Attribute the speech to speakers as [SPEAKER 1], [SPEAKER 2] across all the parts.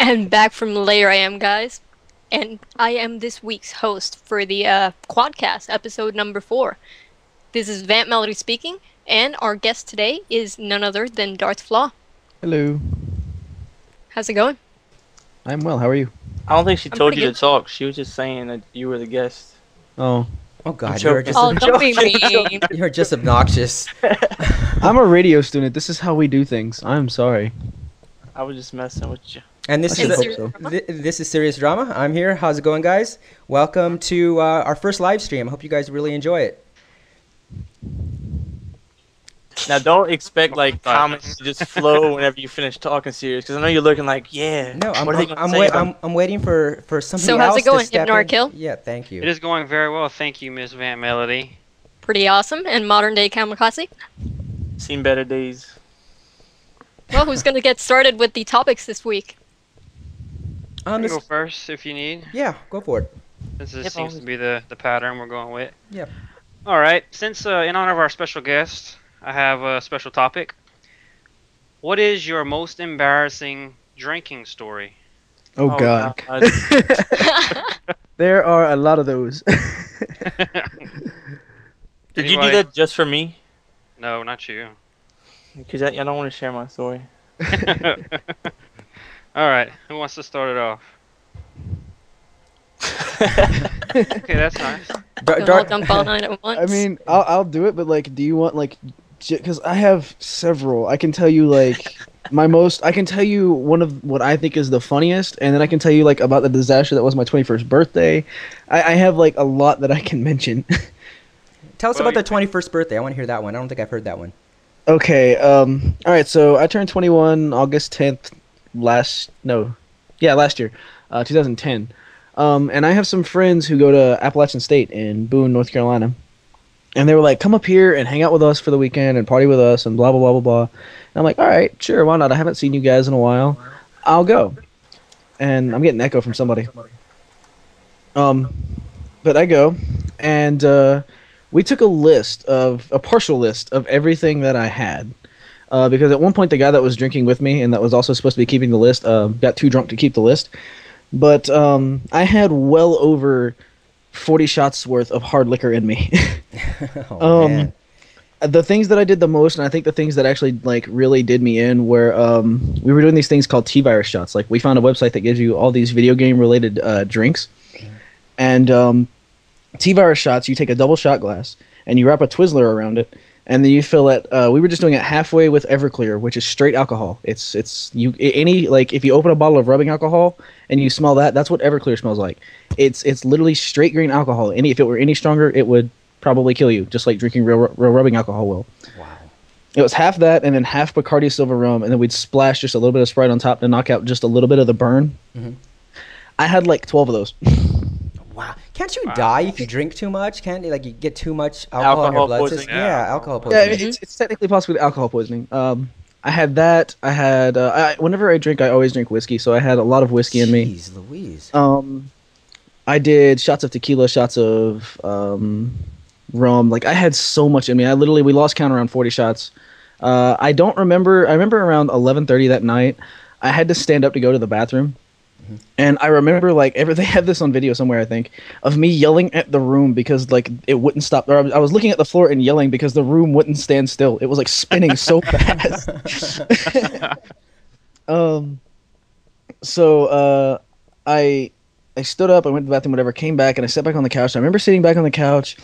[SPEAKER 1] And back from later I am, guys. And I am this week's host for the Quadcast, episode number 4. This is Vamp Melody speaking, and our guest today is none other than DarthFlaw.
[SPEAKER 2] Hello.
[SPEAKER 1] How's it going?
[SPEAKER 2] I'm well, how are you?
[SPEAKER 3] I don't think she
[SPEAKER 1] I'm
[SPEAKER 3] told
[SPEAKER 1] pretty
[SPEAKER 3] you
[SPEAKER 1] good.
[SPEAKER 3] to talk. She was just saying that you were the guest.
[SPEAKER 2] Oh.
[SPEAKER 4] Oh God,
[SPEAKER 3] joking.
[SPEAKER 4] you're just
[SPEAKER 1] Oh, don't be mean.
[SPEAKER 4] you're just obnoxious.
[SPEAKER 2] I'm a radio student. This is how we do things. I'm sorry.
[SPEAKER 3] I was just messing with you.
[SPEAKER 4] And this
[SPEAKER 2] I
[SPEAKER 4] is
[SPEAKER 2] should hope so.
[SPEAKER 4] this is Serious Drama. I'm here. How's it going, guys? Welcome to our first live stream. I hope you guys really enjoy it.
[SPEAKER 3] Now, don't expect like comments to just flow whenever you finish talking serious, because I know you're looking like, yeah.
[SPEAKER 4] No,
[SPEAKER 3] what are they gonna say about-
[SPEAKER 4] I'm waiting for somebody
[SPEAKER 1] So
[SPEAKER 4] else
[SPEAKER 1] how's it going,
[SPEAKER 4] to step
[SPEAKER 1] Hypnar
[SPEAKER 4] in.
[SPEAKER 1] Kill?
[SPEAKER 4] Yeah, thank you.
[SPEAKER 5] It is going very well, thank you, Miss Vamp Melody.
[SPEAKER 1] Pretty awesome. And modern day Kamikaze?
[SPEAKER 3] Seen better days.
[SPEAKER 1] Well, who's going to get started with the topics this week?
[SPEAKER 5] I can
[SPEAKER 4] This-
[SPEAKER 5] go first if you need.
[SPEAKER 4] yeah, go for it.
[SPEAKER 5] This
[SPEAKER 3] Yep,
[SPEAKER 5] seems to be the pattern we're going with.
[SPEAKER 4] Yep.
[SPEAKER 5] All right, since in honor of our special guest, I have a special topic. What is your most embarrassing drinking story?
[SPEAKER 2] Oh, God. There are a lot of those.
[SPEAKER 3] Did you do
[SPEAKER 5] Anybody?
[SPEAKER 3] that just for me?
[SPEAKER 5] No, not you.
[SPEAKER 3] Because I don't want to share my story.
[SPEAKER 5] All right, who wants to start it off? Okay, that's nice.
[SPEAKER 1] Don't all dump all night at once.
[SPEAKER 2] I mean, I'll do it, but like, do you want like, because I have several. I can tell you like I can tell you one of what I think is the funniest, and then I can tell you like about the disaster that was my 21st birthday. I have like a lot that I can mention.
[SPEAKER 4] Tell us
[SPEAKER 5] Well,
[SPEAKER 4] about the 21st birthday. I want to hear that one. I don't think I've heard that one.
[SPEAKER 2] Okay, all right, so I turned 21 August 10th last year, 2010. And I have some friends who go to Appalachian State in Boone, North Carolina. And they were like, come up here and hang out with us for the weekend and party with us and blah, blah, blah, blah, blah. And I'm like, all right, sure, why not? I haven't seen you guys in a while. I'll go. And I'm getting an echo from somebody. But I go, and we took a partial list of everything that I had. Because at one point the guy that was drinking with me and that was also supposed to be keeping the list got too drunk to keep the list. But I had well over 40 shots worth of hard liquor in me.
[SPEAKER 4] Man.
[SPEAKER 2] The things that I did the most, and I think the things that actually like really did me in, were we were doing these things called T-virus shots. Like we found a website that gives you all these video game related drinks, and T-virus shots. You take a double shot glass and you wrap a Twizzler around it, and then you fill it. We were just doing it halfway with Everclear, which is straight alcohol. It's if you open a bottle of rubbing alcohol and you smell that, that's what Everclear smells like. It's literally straight green alcohol. If it were any stronger, it would probably kill you, just like drinking real rubbing alcohol will.
[SPEAKER 4] Wow.
[SPEAKER 2] It was half that, and then half Bacardi Silver Rum, and then we'd splash just a little bit of Sprite on top to knock out just a little bit of the burn.
[SPEAKER 4] Mhm.
[SPEAKER 2] I had like 12 of those.
[SPEAKER 4] Wow. Can't you die if you drink too much? Can't you, like you get too much alcohol in your
[SPEAKER 3] Alcohol
[SPEAKER 4] blood
[SPEAKER 3] poisoning.
[SPEAKER 4] system? Yeah, alcohol
[SPEAKER 2] Yeah,
[SPEAKER 4] poisoning.
[SPEAKER 2] it's technically possible with alcohol poisoning. I had that. I had whenever I drink, I always drink whiskey, so I had a lot of whiskey in me.
[SPEAKER 4] Jeez Louise.
[SPEAKER 2] I did shots of tequila, shots of rum. Like I had so much in me. We lost count around 40 shots. I don't remember. I remember around 11:30 that night, I had to stand up to go to the bathroom. And I remember they had this on video somewhere, I think, of me yelling at the room because like it wouldn't stop. Or I was looking at the floor and yelling because the room wouldn't stand still. It was like spinning so fast. So I stood up, I went to the bathroom, whatever, came back, and I sat back on the couch. I remember sitting back on the couch,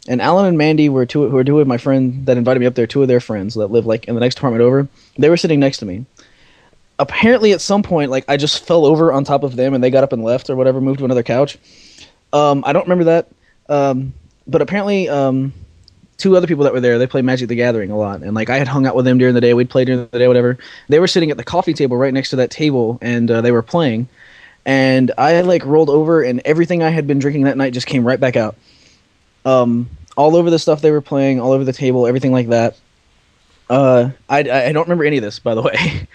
[SPEAKER 2] and Alan and Mandy were two of my friends that invited me up there, two of their friends that live like in the next apartment over. They were sitting next to me. Apparently at some point, like I just fell over on top of them and they got up and left or whatever, moved to another couch. I don't remember that. But apparently two other people that were there, they play Magic the Gathering a lot. And like I had hung out with them during the day. We'd play during the day, whatever. They were sitting at the coffee table right next to that table and they were playing. And I like rolled over and everything I had been drinking that night just came right back out. All over the stuff they were playing, all over the table, everything like that. I don't remember any of this, by the way.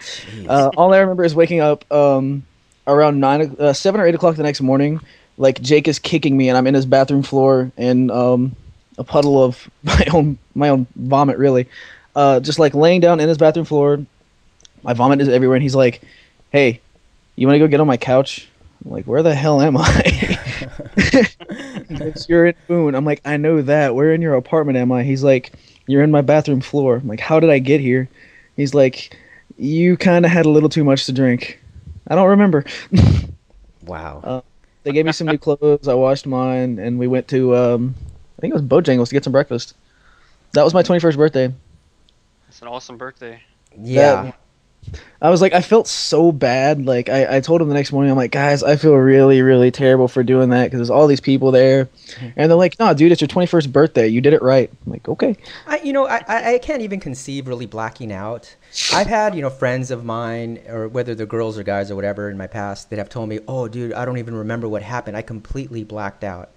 [SPEAKER 2] All I remember is waking up around 7 or 8 o'clock the next morning. Like Jake is kicking me, and I'm in his bathroom floor in a puddle of my own vomit, really. Just like laying down in his bathroom floor. My vomit is everywhere, and he's like, "Hey, you want to go get on my couch? I'm like, where the hell am I? You're in Boone. I'm like, I know that. Where in your apartment am I? He's like, you're in my bathroom floor. I'm like, how did I get here? He's like, you kind of had a little too much to drink. I don't remember.
[SPEAKER 4] Wow.
[SPEAKER 2] They gave me some new clothes. I washed mine, and we went to, I think it was Bojangles to get some breakfast. That was my 21st birthday.
[SPEAKER 5] It's an awesome birthday.
[SPEAKER 4] Yeah.
[SPEAKER 2] I was like, I felt so bad. Like, I told him the next morning, I'm like, guys, I feel really, really terrible for doing that because there's all these people there. And they're like, no, dude, it's your 21st birthday. You did it right. I'm like, okay.
[SPEAKER 4] I can't even conceive really blacking out. I've had, friends of mine, or whether they're girls or guys or whatever in my past, that have told me, oh, dude, I don't even remember what happened. I completely blacked out.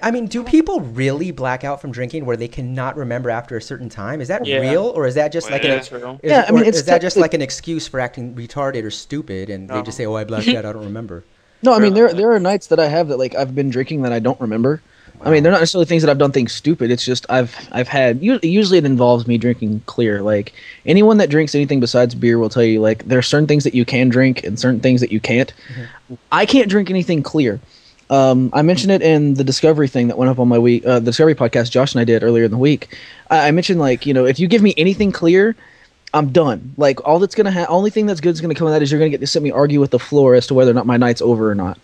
[SPEAKER 4] I mean, do people really black out from drinking where they cannot remember after a certain time? Is that real, or is that just like
[SPEAKER 5] it's real.
[SPEAKER 4] is that just like an excuse for acting retarded or stupid, and they just say, "Oh, I blacked out. I don't remember."
[SPEAKER 2] No, I mean there are nights that I have that like I've been drinking that I don't remember. I mean, they're not necessarily things that I've done things stupid. It's just I've had usually it involves me drinking clear. Like anyone that drinks anything besides beer will tell you like there are certain things that you can drink and certain things that you can't. I can't drink anything clear. I mentioned it in the Discovery thing that went up on my week, the Discovery podcast Josh and I did earlier in the week. I mentioned like, if you give me anything clear, I'm done. Like all that's only thing that's good is gonna come of that is you're gonna get to sit me argue with the floor as to whether or not my night's over or not,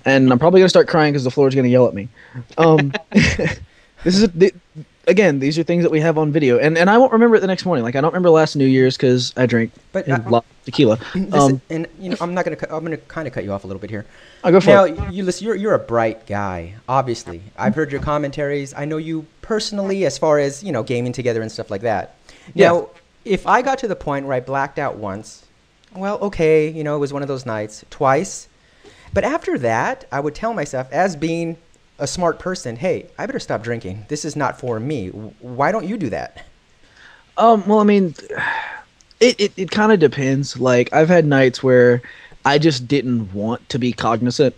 [SPEAKER 2] and I'm probably gonna start crying because the floor is gonna yell at me. These are things that we have on video, and I won't remember it the next morning. Like I don't remember last New Year's because I drank a lot of tequila.
[SPEAKER 4] I'm gonna kind of cut you off a little bit here.
[SPEAKER 2] I'll go for
[SPEAKER 4] now,
[SPEAKER 2] it.
[SPEAKER 4] you're a bright guy. Obviously, I've heard your commentaries. I know you personally, as far as gaming together and stuff like that.
[SPEAKER 2] Yeah.
[SPEAKER 4] Now, if I got to the point where I blacked out once, well, okay, it was one of those nights. Twice, but after that, I would tell myself, as being a smart person, hey, I better stop drinking. This is not for me. Why don't you do that?
[SPEAKER 2] Well, I mean, it kind of depends. Like I've had nights where I just didn't want to be cognizant,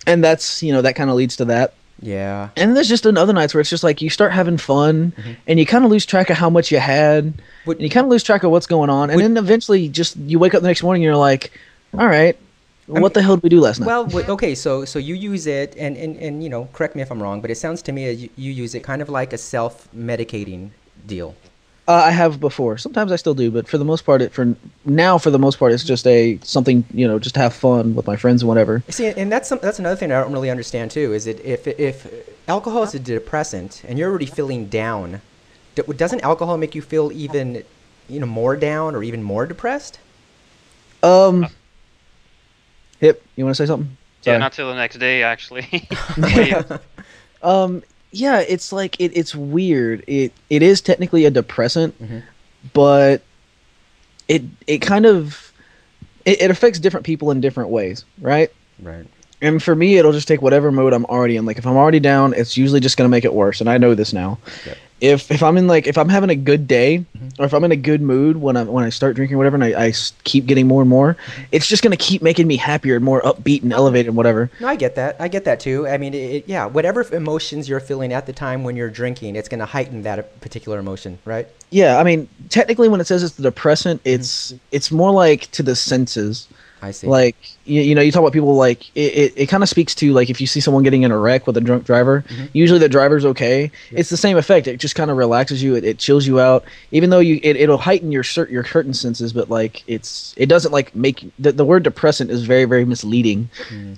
[SPEAKER 2] and that's that kind of leads to that.
[SPEAKER 4] Yeah.
[SPEAKER 2] And there's just another nights where it's just like you start having fun, and you kind of lose track of how much you had, and you kind of lose track of what's going on, and then eventually just you wake up the next morning and you're like, all right. What the hell did we do last night?
[SPEAKER 4] Well, okay, so you use it, and correct me if I'm wrong, but it sounds to me as you use it kind of like a self-medicating deal.
[SPEAKER 2] I have before. Sometimes I still do, but for the most part, it's just something just to have fun with my friends and whatever.
[SPEAKER 4] See, and that's another thing I don't really understand too. Is it if alcohol is a depressant and you're already feeling down, doesn't alcohol make you feel even more down or even more depressed?
[SPEAKER 2] Hip, you want to say something? Sorry.
[SPEAKER 5] Yeah, not till the next day, actually.
[SPEAKER 2] Yeah, it's like it's weird. It is technically a depressant, but it kind of it affects different people in different ways, right?
[SPEAKER 4] Right.
[SPEAKER 2] And for me, it'll just take whatever mode I'm already in. Like if I'm already down, it's usually just gonna make it worse, and I know this now.
[SPEAKER 4] Yep.
[SPEAKER 2] If I'm having a good day, or if I'm in a good mood when I start drinking or whatever, and I keep getting more and more, it's just gonna keep making me happier and more upbeat and elevated and whatever.
[SPEAKER 4] No, I get that. I get that too. I mean, whatever emotions you're feeling at the time when you're drinking, it's gonna heighten that particular emotion, right?
[SPEAKER 2] Yeah, I mean, technically, when it says it's the depressant, it's more like to the senses.
[SPEAKER 4] I see.
[SPEAKER 2] Like you talk about people like it kind of speaks to like if you see someone getting in a wreck with a drunk driver, usually the driver's okay. Yep. It's the same effect. It just kind of relaxes you. It chills you out. Even though it'll heighten your curtain senses, but like it doesn't like make the word depressant is very, very misleading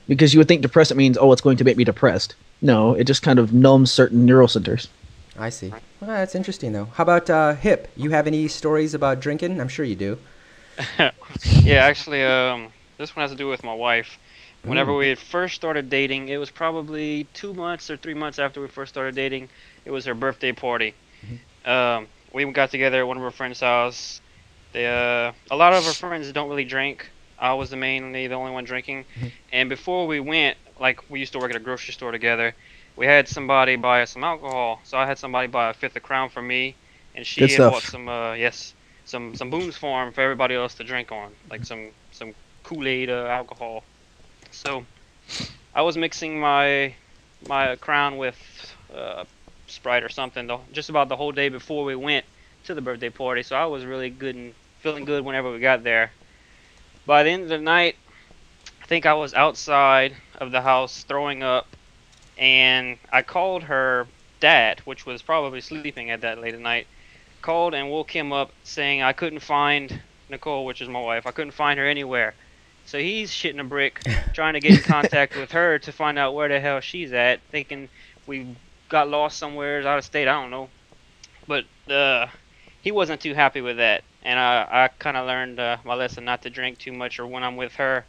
[SPEAKER 2] because you would think depressant means it's going to make me depressed. No, it just kind of numbs certain neural centers.
[SPEAKER 4] I see. Well, that's interesting though. How about Hip? You have any stories about drinking? I'm sure you do.
[SPEAKER 5] Yeah, actually, this one has to do with my wife. Whenever we had first started dating, it was probably 2 months or 3 months after we first started dating. It was her birthday party. We got together at one of her friends' house. A lot of her friends don't really drink. I was the only one drinking. And before we went, like we used to work at a grocery store together, we had somebody buy us some alcohol. So I had somebody buy a fifth of Crown for me, and she had bought some Boone's Farm for everybody else to drink on, like some Kool-Aid alcohol. So I was mixing my Crown with Sprite or something just about the whole day before we went to the birthday party. So I was really good and feeling good whenever we got there. By the end of the night, think I was outside of the house throwing up, and I called her dad, which was probably sleeping at that late at night. Called and woke him up saying I couldn't find Nicole, which is my wife. I couldn't find her anywhere. So he's shitting a brick, trying to get in contact with her to find out where the hell she's at, thinking we got lost somewhere out of state. I don't know. But he wasn't too happy with that, and I kind of learned my lesson not to drink too much or when I'm with her.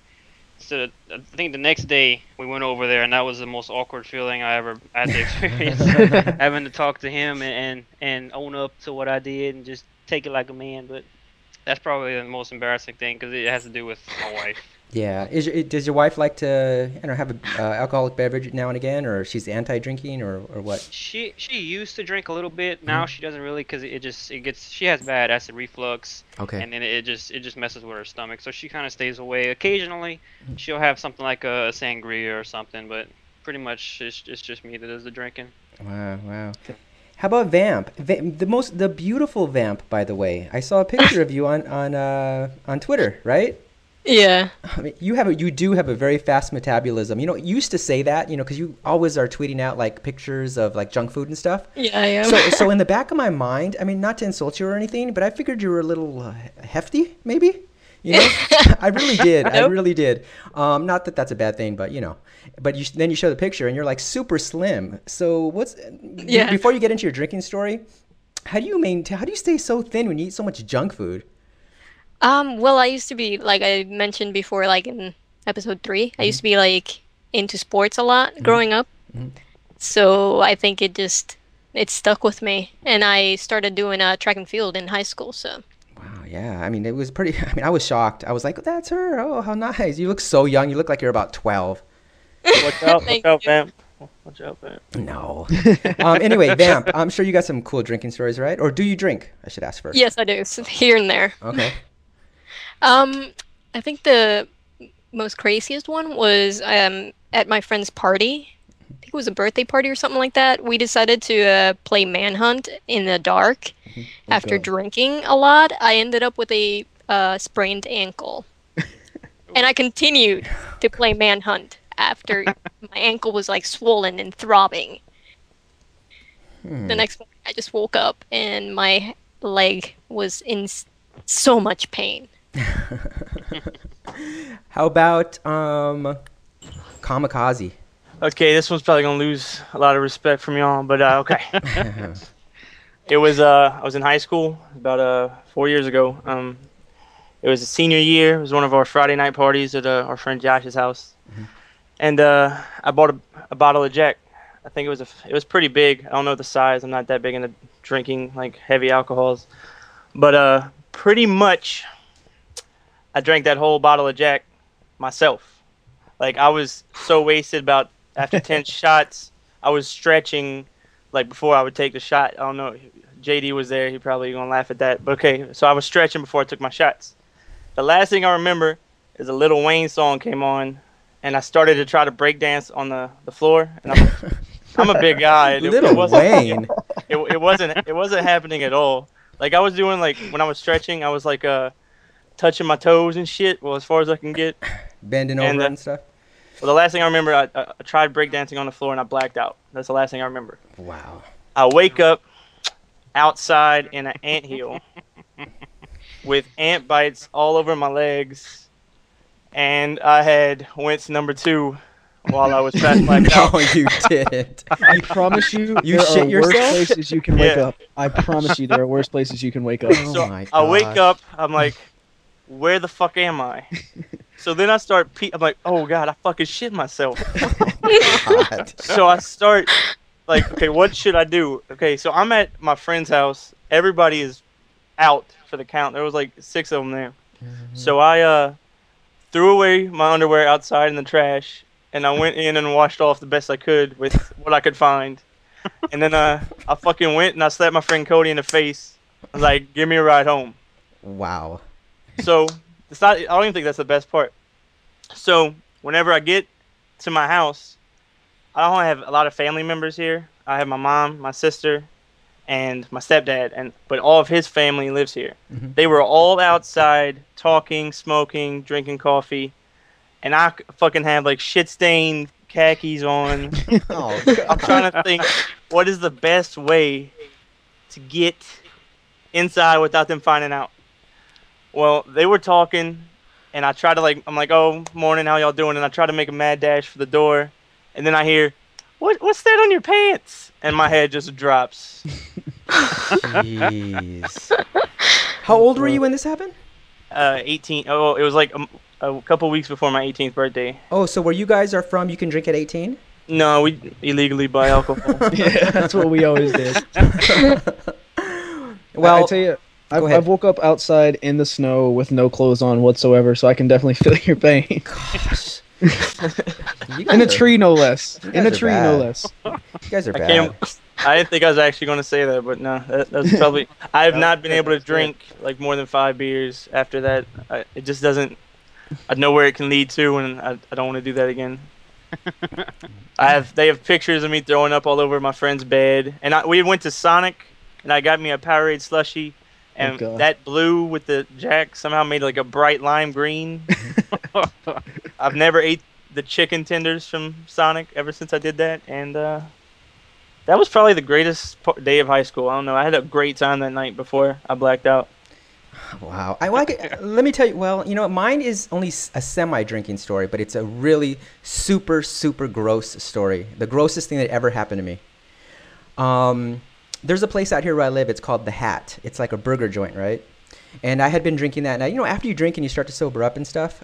[SPEAKER 5] So I think the next day we went over there, and that was the most awkward feeling I ever had to experience. Having to talk to him and own up to what I did and just take it like a man. But that's probably the most embarrassing thing because it has to do with my wife.
[SPEAKER 4] Yeah. Does your wife like to have an alcoholic beverage now and again, or she's anti-drinking, or what?
[SPEAKER 5] She used to drink a little bit. Now she doesn't really because she has bad acid reflux.
[SPEAKER 4] Okay.
[SPEAKER 5] And then it just messes with her stomach. So she kind of stays away. Occasionally she'll have something like a sangria or something, but pretty much it's just me that does the drinking.
[SPEAKER 4] Wow. How about Vamp? The beautiful Vamp, by the way. I saw a picture of you on Twitter, right?
[SPEAKER 1] Yeah.
[SPEAKER 4] I mean, you do have a very fast metabolism. You used to say that, because you always are tweeting out like pictures of like junk food and stuff.
[SPEAKER 1] Yeah, I am.
[SPEAKER 4] So in the back of my mind, I mean, not to insult you or anything, but I figured you were a little hefty, maybe. I really did.
[SPEAKER 1] Nope.
[SPEAKER 4] I really did. Not that that's a bad thing, but But then you show the picture and you're like super slim. So before you get into your drinking story, how do you stay so thin when you eat so much junk food?
[SPEAKER 1] Well, I used to be, like I mentioned before, like in episode 3, I used to be like into sports a lot growing up. So I think it stuck with me, and I started doing track and field in high school. So.
[SPEAKER 4] Wow, yeah. I mean, it was pretty. I mean, I was shocked. I was like, "That's her. Oh, how nice! You look so young. You look like you're about 12."
[SPEAKER 3] Watch out, Vamp. Watch out, Vamp.
[SPEAKER 4] No. Anyway, Vamp, I'm sure you got some cool drinking stories, right? Or do you drink? I should ask first.
[SPEAKER 1] Yes, I do. So here and there.
[SPEAKER 4] Okay.
[SPEAKER 1] I think the most craziest one was at my friend's party. I think it was a birthday party or something like that. We decided to play Manhunt in the dark. After drinking a lot, I ended up with a sprained ankle. And I continued to play Manhunt after my ankle was like swollen and throbbing. The next morning, I just woke up and my leg was in so much pain.
[SPEAKER 4] How about kamikaze?
[SPEAKER 3] Okay, this one's probably gonna lose a lot of respect from y'all, but okay. It was I was in high school about 4 years ago. It was a senior year. It was one of our Friday night parties at our friend Josh's house, and I bought a bottle of Jack. I think it was pretty big. I don't know the size. I'm not that big into drinking like heavy alcohols, but pretty much I drank that whole bottle of Jack myself. Like I was so wasted. About after 10 shots, I was stretching. Like before I would take the shot. I don't know. JD was there. He probably gonna laugh at that. But okay, so I was stretching before I took my shots. The last thing I remember is a Lil Wayne song came on, and I started to try to break dance on the floor. And I'm a big guy. And
[SPEAKER 4] Lil Wayne.
[SPEAKER 3] It wasn't happening at all. Like I was doing like when I was stretching, I was like touching my toes and shit. Well, as far as I can get.
[SPEAKER 4] Bending over and stuff.
[SPEAKER 3] Well, the last thing I remember, I tried breakdancing on the floor and I blacked out. That's the last thing I remember.
[SPEAKER 4] Wow.
[SPEAKER 3] I wake up outside in an anthill with ant bites all over my legs, and I had wince number 2 while I was fast blacked out.
[SPEAKER 4] No, you didn't.
[SPEAKER 2] I promise you,
[SPEAKER 4] You
[SPEAKER 2] there
[SPEAKER 4] shit
[SPEAKER 2] are
[SPEAKER 4] yourself?
[SPEAKER 2] worse places you can wake
[SPEAKER 3] Yeah.
[SPEAKER 2] up. I promise you, there are worse places you can wake up.
[SPEAKER 4] Oh
[SPEAKER 3] So
[SPEAKER 4] my
[SPEAKER 3] I wake
[SPEAKER 4] gosh.
[SPEAKER 3] up, I'm like, where the fuck am I? So then I start, I'm like, oh God, I fucking shit myself.
[SPEAKER 4] God.
[SPEAKER 3] So I start, like, okay, what should I do? Okay, so I'm at my friend's house. Everybody is out for the count. There was like 6 of them there. So I threw away my underwear outside in the trash, and I went in and washed off the best I could with what I could find. And then I fucking went and I slapped my friend Cody in the face. I was like, give me a ride home.
[SPEAKER 4] Wow.
[SPEAKER 3] So it's not. I don't even think that's the best part. So whenever I get to my house, I don't have a lot of family members here. I have my mom, my sister, and my stepdad, but all of his family lives here. They were all outside talking, smoking, drinking coffee, and I fucking have like shit-stained khakis on.
[SPEAKER 4] Oh,
[SPEAKER 3] I'm trying to think what is the best way to get inside without them finding out. Well, they were talking, and I tried to I'm like, oh, morning, how y'all doing? And I try to make a mad dash for the door, and then I hear, what's that on your pants? And my head just drops.
[SPEAKER 4] Jeez. How old were you when this happened?
[SPEAKER 3] 18. Oh, it was like a couple weeks before my 18th birthday.
[SPEAKER 4] Oh, so where you guys are from, you can drink at 18?
[SPEAKER 3] No, we illegally buy alcohol.
[SPEAKER 2] Yeah, that's what we always did.
[SPEAKER 4] Well,
[SPEAKER 2] I tell you,
[SPEAKER 4] go ahead.
[SPEAKER 2] I've woke up outside in the snow with no clothes on whatsoever, so I can definitely feel your pain.
[SPEAKER 4] Gosh.
[SPEAKER 2] In a tree, no less. In a
[SPEAKER 4] guys are
[SPEAKER 2] tree,
[SPEAKER 4] bad.
[SPEAKER 2] no less.
[SPEAKER 4] You guys are
[SPEAKER 3] I
[SPEAKER 4] bad.
[SPEAKER 3] didn't think I was actually going to say that, but no, that's probably. I have not been able to drink like more than 5 beers after that. It just doesn't. I know where it can lead to, and I don't want to do that again. They have pictures of me throwing up all over my friend's bed, and we went to Sonic, and I got me a Powerade slushie, and
[SPEAKER 2] God.
[SPEAKER 3] that blue with the jack somehow made like a bright lime green. I've never ate the chicken tenders from Sonic ever since I did that, and that was probably the greatest day of high school. I don't know. I had a great time that night before I blacked out.
[SPEAKER 4] Wow. I like it. Let me tell you, well, you know, mine is only a semi-drinking story, but it's a really super, super gross story. The grossest thing that ever happened to me. There's a place out here where I live. It's called The Hat. It's like a burger joint, right? And I had been drinking that. Now, you know, after you drink and you start to sober up and stuff,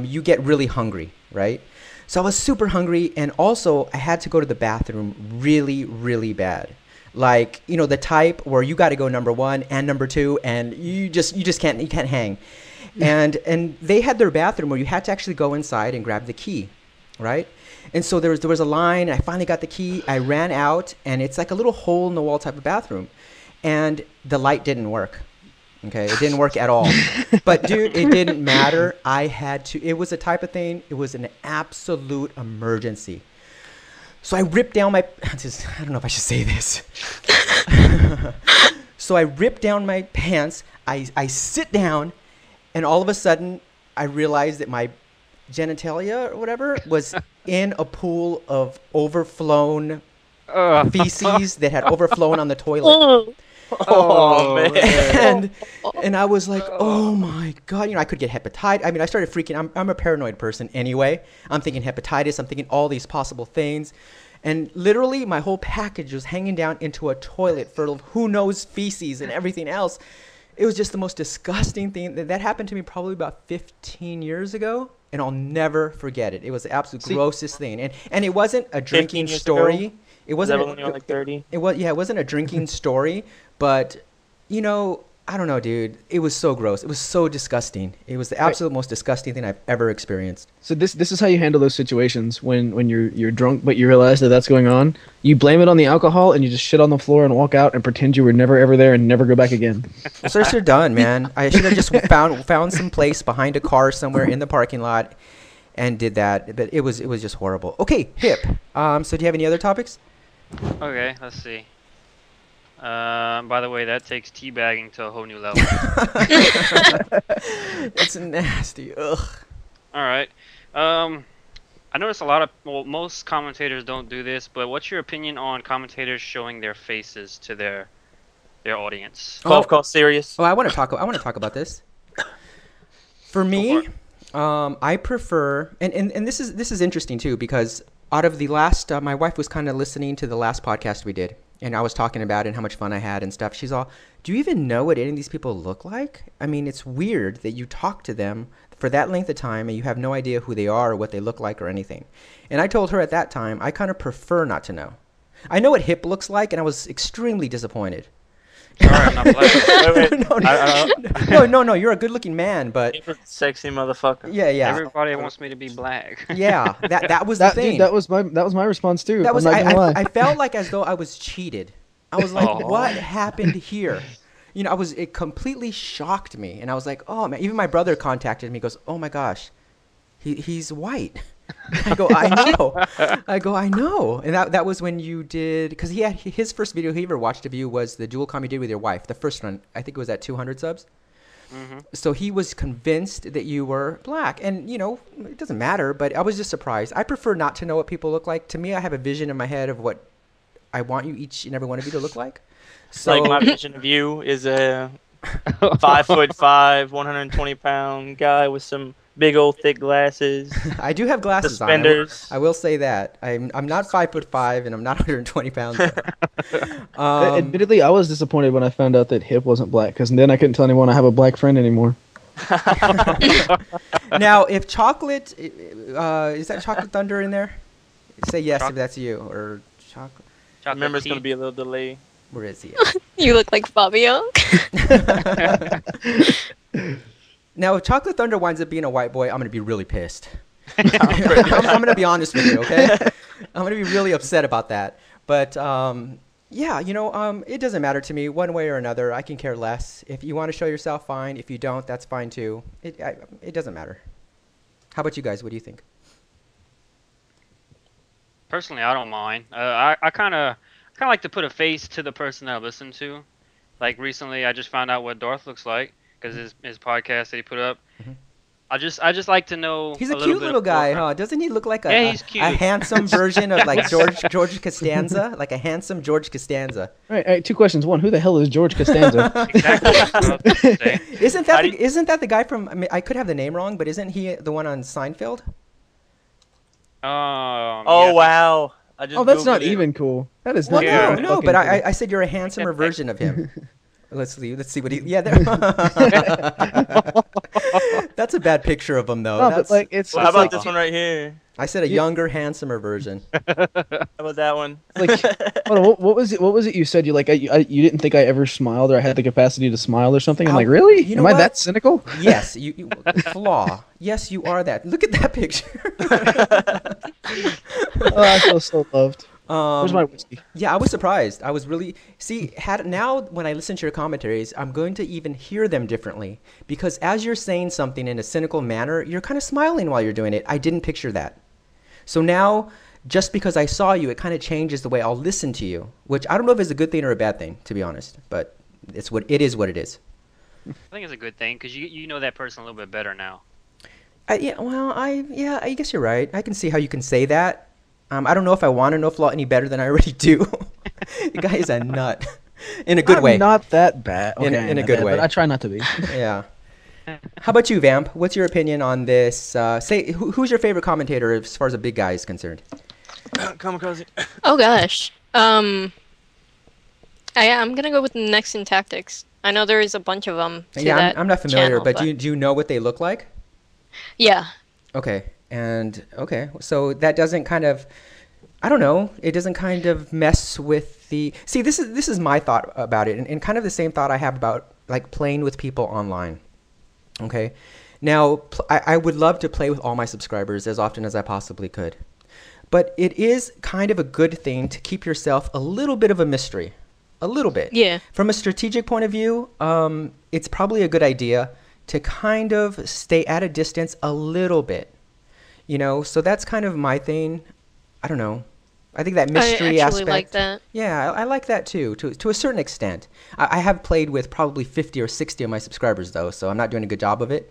[SPEAKER 4] you get really hungry, right? So I was super hungry, and also I had to go to the bathroom really, really bad. Like, you know, the type where you got to go number 1 and number 2, and you just can't hang. And they had their bathroom where you had to actually go inside and grab the key, right? And so there was a line. I finally got the key. I ran out, and it's like a little hole in the wall type of bathroom, and the light didn't work. Okay, it didn't work at all. But dude, it didn't matter. I had to. It was a type of thing. It was an absolute emergency. So I ripped down my. I don't know if I should say this. So I ripped down my pants. I sit down, and all of a sudden, I realized that my genitalia or whatever was in a pool of overflown feces that had overflown on the toilet.
[SPEAKER 3] Oh man!
[SPEAKER 4] And I was like, oh my god, you know, I could get hepatitis. I mean, I started freaking. I'm a paranoid person anyway. I'm thinking hepatitis. I'm thinking all these possible things, and literally my whole package was hanging down into a toilet full of who knows feces and everything else. It was just the most disgusting thing. That happened to me probably about 15 years ago, and I'll never forget it. It was the absolute grossest thing, and it wasn't a drinking story.
[SPEAKER 3] Ago?
[SPEAKER 4] It wasn't.
[SPEAKER 3] When you were like 30?
[SPEAKER 4] It was. Yeah, it wasn't a drinking story, but you know, I don't know, dude. It was so gross. It was so disgusting. It was the absolute most disgusting thing I've ever experienced.
[SPEAKER 2] So this is how you handle those situations when you're drunk, but you realize that that's going on. You blame it on the alcohol, and you just shit on the floor and walk out and pretend you were never ever there and never go back again.
[SPEAKER 4] So I should have done, man. I should have just found some place behind a car somewhere in the parking lot and did that. But it was just horrible. Okay, Hip. So do you have any other topics?
[SPEAKER 5] Okay, let's see. By the way, that takes teabagging to a whole new level.
[SPEAKER 4] It's nasty. Ugh.
[SPEAKER 5] All right. I notice most commentators don't do this, but what's your opinion on commentators showing their faces to their audience?
[SPEAKER 3] Golf call serious.
[SPEAKER 4] Oh, I want to talk about this. For me, I prefer, and this is interesting too, because out of the last, my wife was kind of listening to the last podcast we did, and I was talking about it and how much fun I had and stuff. She's all, do you even know what any of these people look like? I mean, it's weird that you talk to them for that length of time and you have no idea who they are or what they look like or anything. And I told her at that time, I kind of prefer not to know. I know what Hip looks like, and I was extremely disappointed.
[SPEAKER 5] Sorry, I'm not black.
[SPEAKER 4] No, you're a good-looking man, but
[SPEAKER 3] Sexy motherfucker.
[SPEAKER 4] yeah.
[SPEAKER 5] Everybody wants me to be black.
[SPEAKER 4] Yeah, that was the thing.
[SPEAKER 2] Dude, that was my response too.
[SPEAKER 4] That was
[SPEAKER 2] I'm not gonna lie.
[SPEAKER 4] I felt like as though I was cheated. I was like, what happened here? You know, it completely shocked me, and I was like, oh man. Even my brother contacted me. He goes, oh my gosh, he's white. I go, I know. And that was when you did, because he had his first video he ever watched of you was the dual com you did with your wife. The first one, I think it was at 200 subs. So he was convinced that you were black. And, you know, it doesn't matter, but I was just surprised. I prefer not to know what people look like. To me, I have a vision in my head of what I want you, each and every one of you, to look like. So,
[SPEAKER 3] like, my vision of you is a 5'5", 120-pound guy with some big old thick glasses.
[SPEAKER 4] I do have glasses
[SPEAKER 3] suspenders.
[SPEAKER 4] on. I will say that. I'm not 5'5" and I'm not 120 pounds.
[SPEAKER 2] Admittedly, I was disappointed when I found out that Hip wasn't black, because then I couldn't tell anyone I have a black friend anymore.
[SPEAKER 4] Now, if Chocolate, is that Chocolate Thunder in there? Say yes if that's you, or Chocolate.
[SPEAKER 3] Remember, it's going to be a little delay.
[SPEAKER 4] Where is he?
[SPEAKER 1] You look like Fabio.
[SPEAKER 4] Now, if Chocolate Thunder winds up being a white boy, I'm going to be really pissed. I'm going to be honest with you, okay? I'm going to be really upset about that. But, yeah, you know, it doesn't matter to me one way or another. I can care less. If you want to show yourself, fine. If you don't, that's fine too. It doesn't matter. How about you guys? What do you think?
[SPEAKER 5] Personally, I don't mind. I kind of like to put a face to the person that I listen to. Like recently, I just found out what Darth looks like because his podcast that he put up. I just like to know.
[SPEAKER 4] He's a cute little guy, huh? Doesn't he look like
[SPEAKER 5] he's cute.
[SPEAKER 4] a handsome version of like George Costanza, like a handsome George Costanza?
[SPEAKER 2] All right, two questions. One, who the hell is George Costanza?
[SPEAKER 5] Exactly.
[SPEAKER 4] Isn't that the guy from? I mean, I could have the name wrong, but isn't he the one on Seinfeld?
[SPEAKER 3] Oh,
[SPEAKER 5] yeah.
[SPEAKER 3] wow. I just
[SPEAKER 2] That's
[SPEAKER 3] Googled
[SPEAKER 2] not
[SPEAKER 3] it.
[SPEAKER 2] even cool. That is
[SPEAKER 4] Well,
[SPEAKER 2] not.
[SPEAKER 4] no, but I said you're a handsomer version of him. Let's see what he. Yeah, there. That's a bad picture of him, though.
[SPEAKER 2] No, but like it's.
[SPEAKER 3] Well, how
[SPEAKER 2] it's
[SPEAKER 3] about
[SPEAKER 2] like,
[SPEAKER 3] this one right here?
[SPEAKER 4] I said a younger, handsomer version.
[SPEAKER 3] How about that one?
[SPEAKER 2] Like, hold on, what was it? What was it you said? You like you didn't think I ever smiled or I had the capacity to smile or something? I'm like, really?
[SPEAKER 4] You know
[SPEAKER 2] Am I
[SPEAKER 4] what?
[SPEAKER 2] that cynical?
[SPEAKER 4] Yes, you flaw. Yes, you are that. Look at that picture.
[SPEAKER 2] Oh, I feel so loved. Where's my whiskey?
[SPEAKER 4] Yeah, I was surprised. I was really now when I listen to your commentaries, I'm going to even hear them differently because as you're saying something in a cynical manner, you're kind of smiling while you're doing it. I didn't picture that. So now, just because I saw you, it kind of changes the way I'll listen to you, which I don't know if it's a good thing or a bad thing, to be honest. But it's what it is. What it is.
[SPEAKER 5] I think it's a good thing because you know that person a little bit better now.
[SPEAKER 4] I guess you're right. I can see how you can say that. I don't know if I want to know Flaw any better than I already do. The guy is a nut, in a good way.
[SPEAKER 2] I'm not that bad. Okay,
[SPEAKER 4] in a good way.
[SPEAKER 2] But I try not to be.
[SPEAKER 4] Yeah. How about you, Vamp? What's your opinion on this? Who's your favorite commentator as far as a big guy is concerned?
[SPEAKER 3] Kamikaze.
[SPEAKER 1] Oh gosh. I'm gonna go with Next in Tactics. I know there is a bunch of them.
[SPEAKER 4] Yeah, I'm not familiar,
[SPEAKER 1] channel,
[SPEAKER 4] but do you know what they look like?
[SPEAKER 1] Yeah.
[SPEAKER 4] Okay. So that doesn't kind of, I don't know, it doesn't kind of mess with the. See, this is my thought about it, and kind of the same thought I have about like playing with people online. Okay. Now, I would love to play with all my subscribers as often as I possibly could. But it is kind of a good thing to keep yourself a little bit of a mystery. A little bit.
[SPEAKER 1] Yeah.
[SPEAKER 4] From a strategic point of view, it's probably a good idea to kind of stay at a distance a little bit. You know, so that's kind of my thing. I don't know. I think that mystery
[SPEAKER 1] I actually
[SPEAKER 4] aspect.
[SPEAKER 1] like that.
[SPEAKER 4] Yeah, I like that too, to a certain extent. I have played with probably 50 or 60 of my subscribers, though, so I'm not doing a good job of it.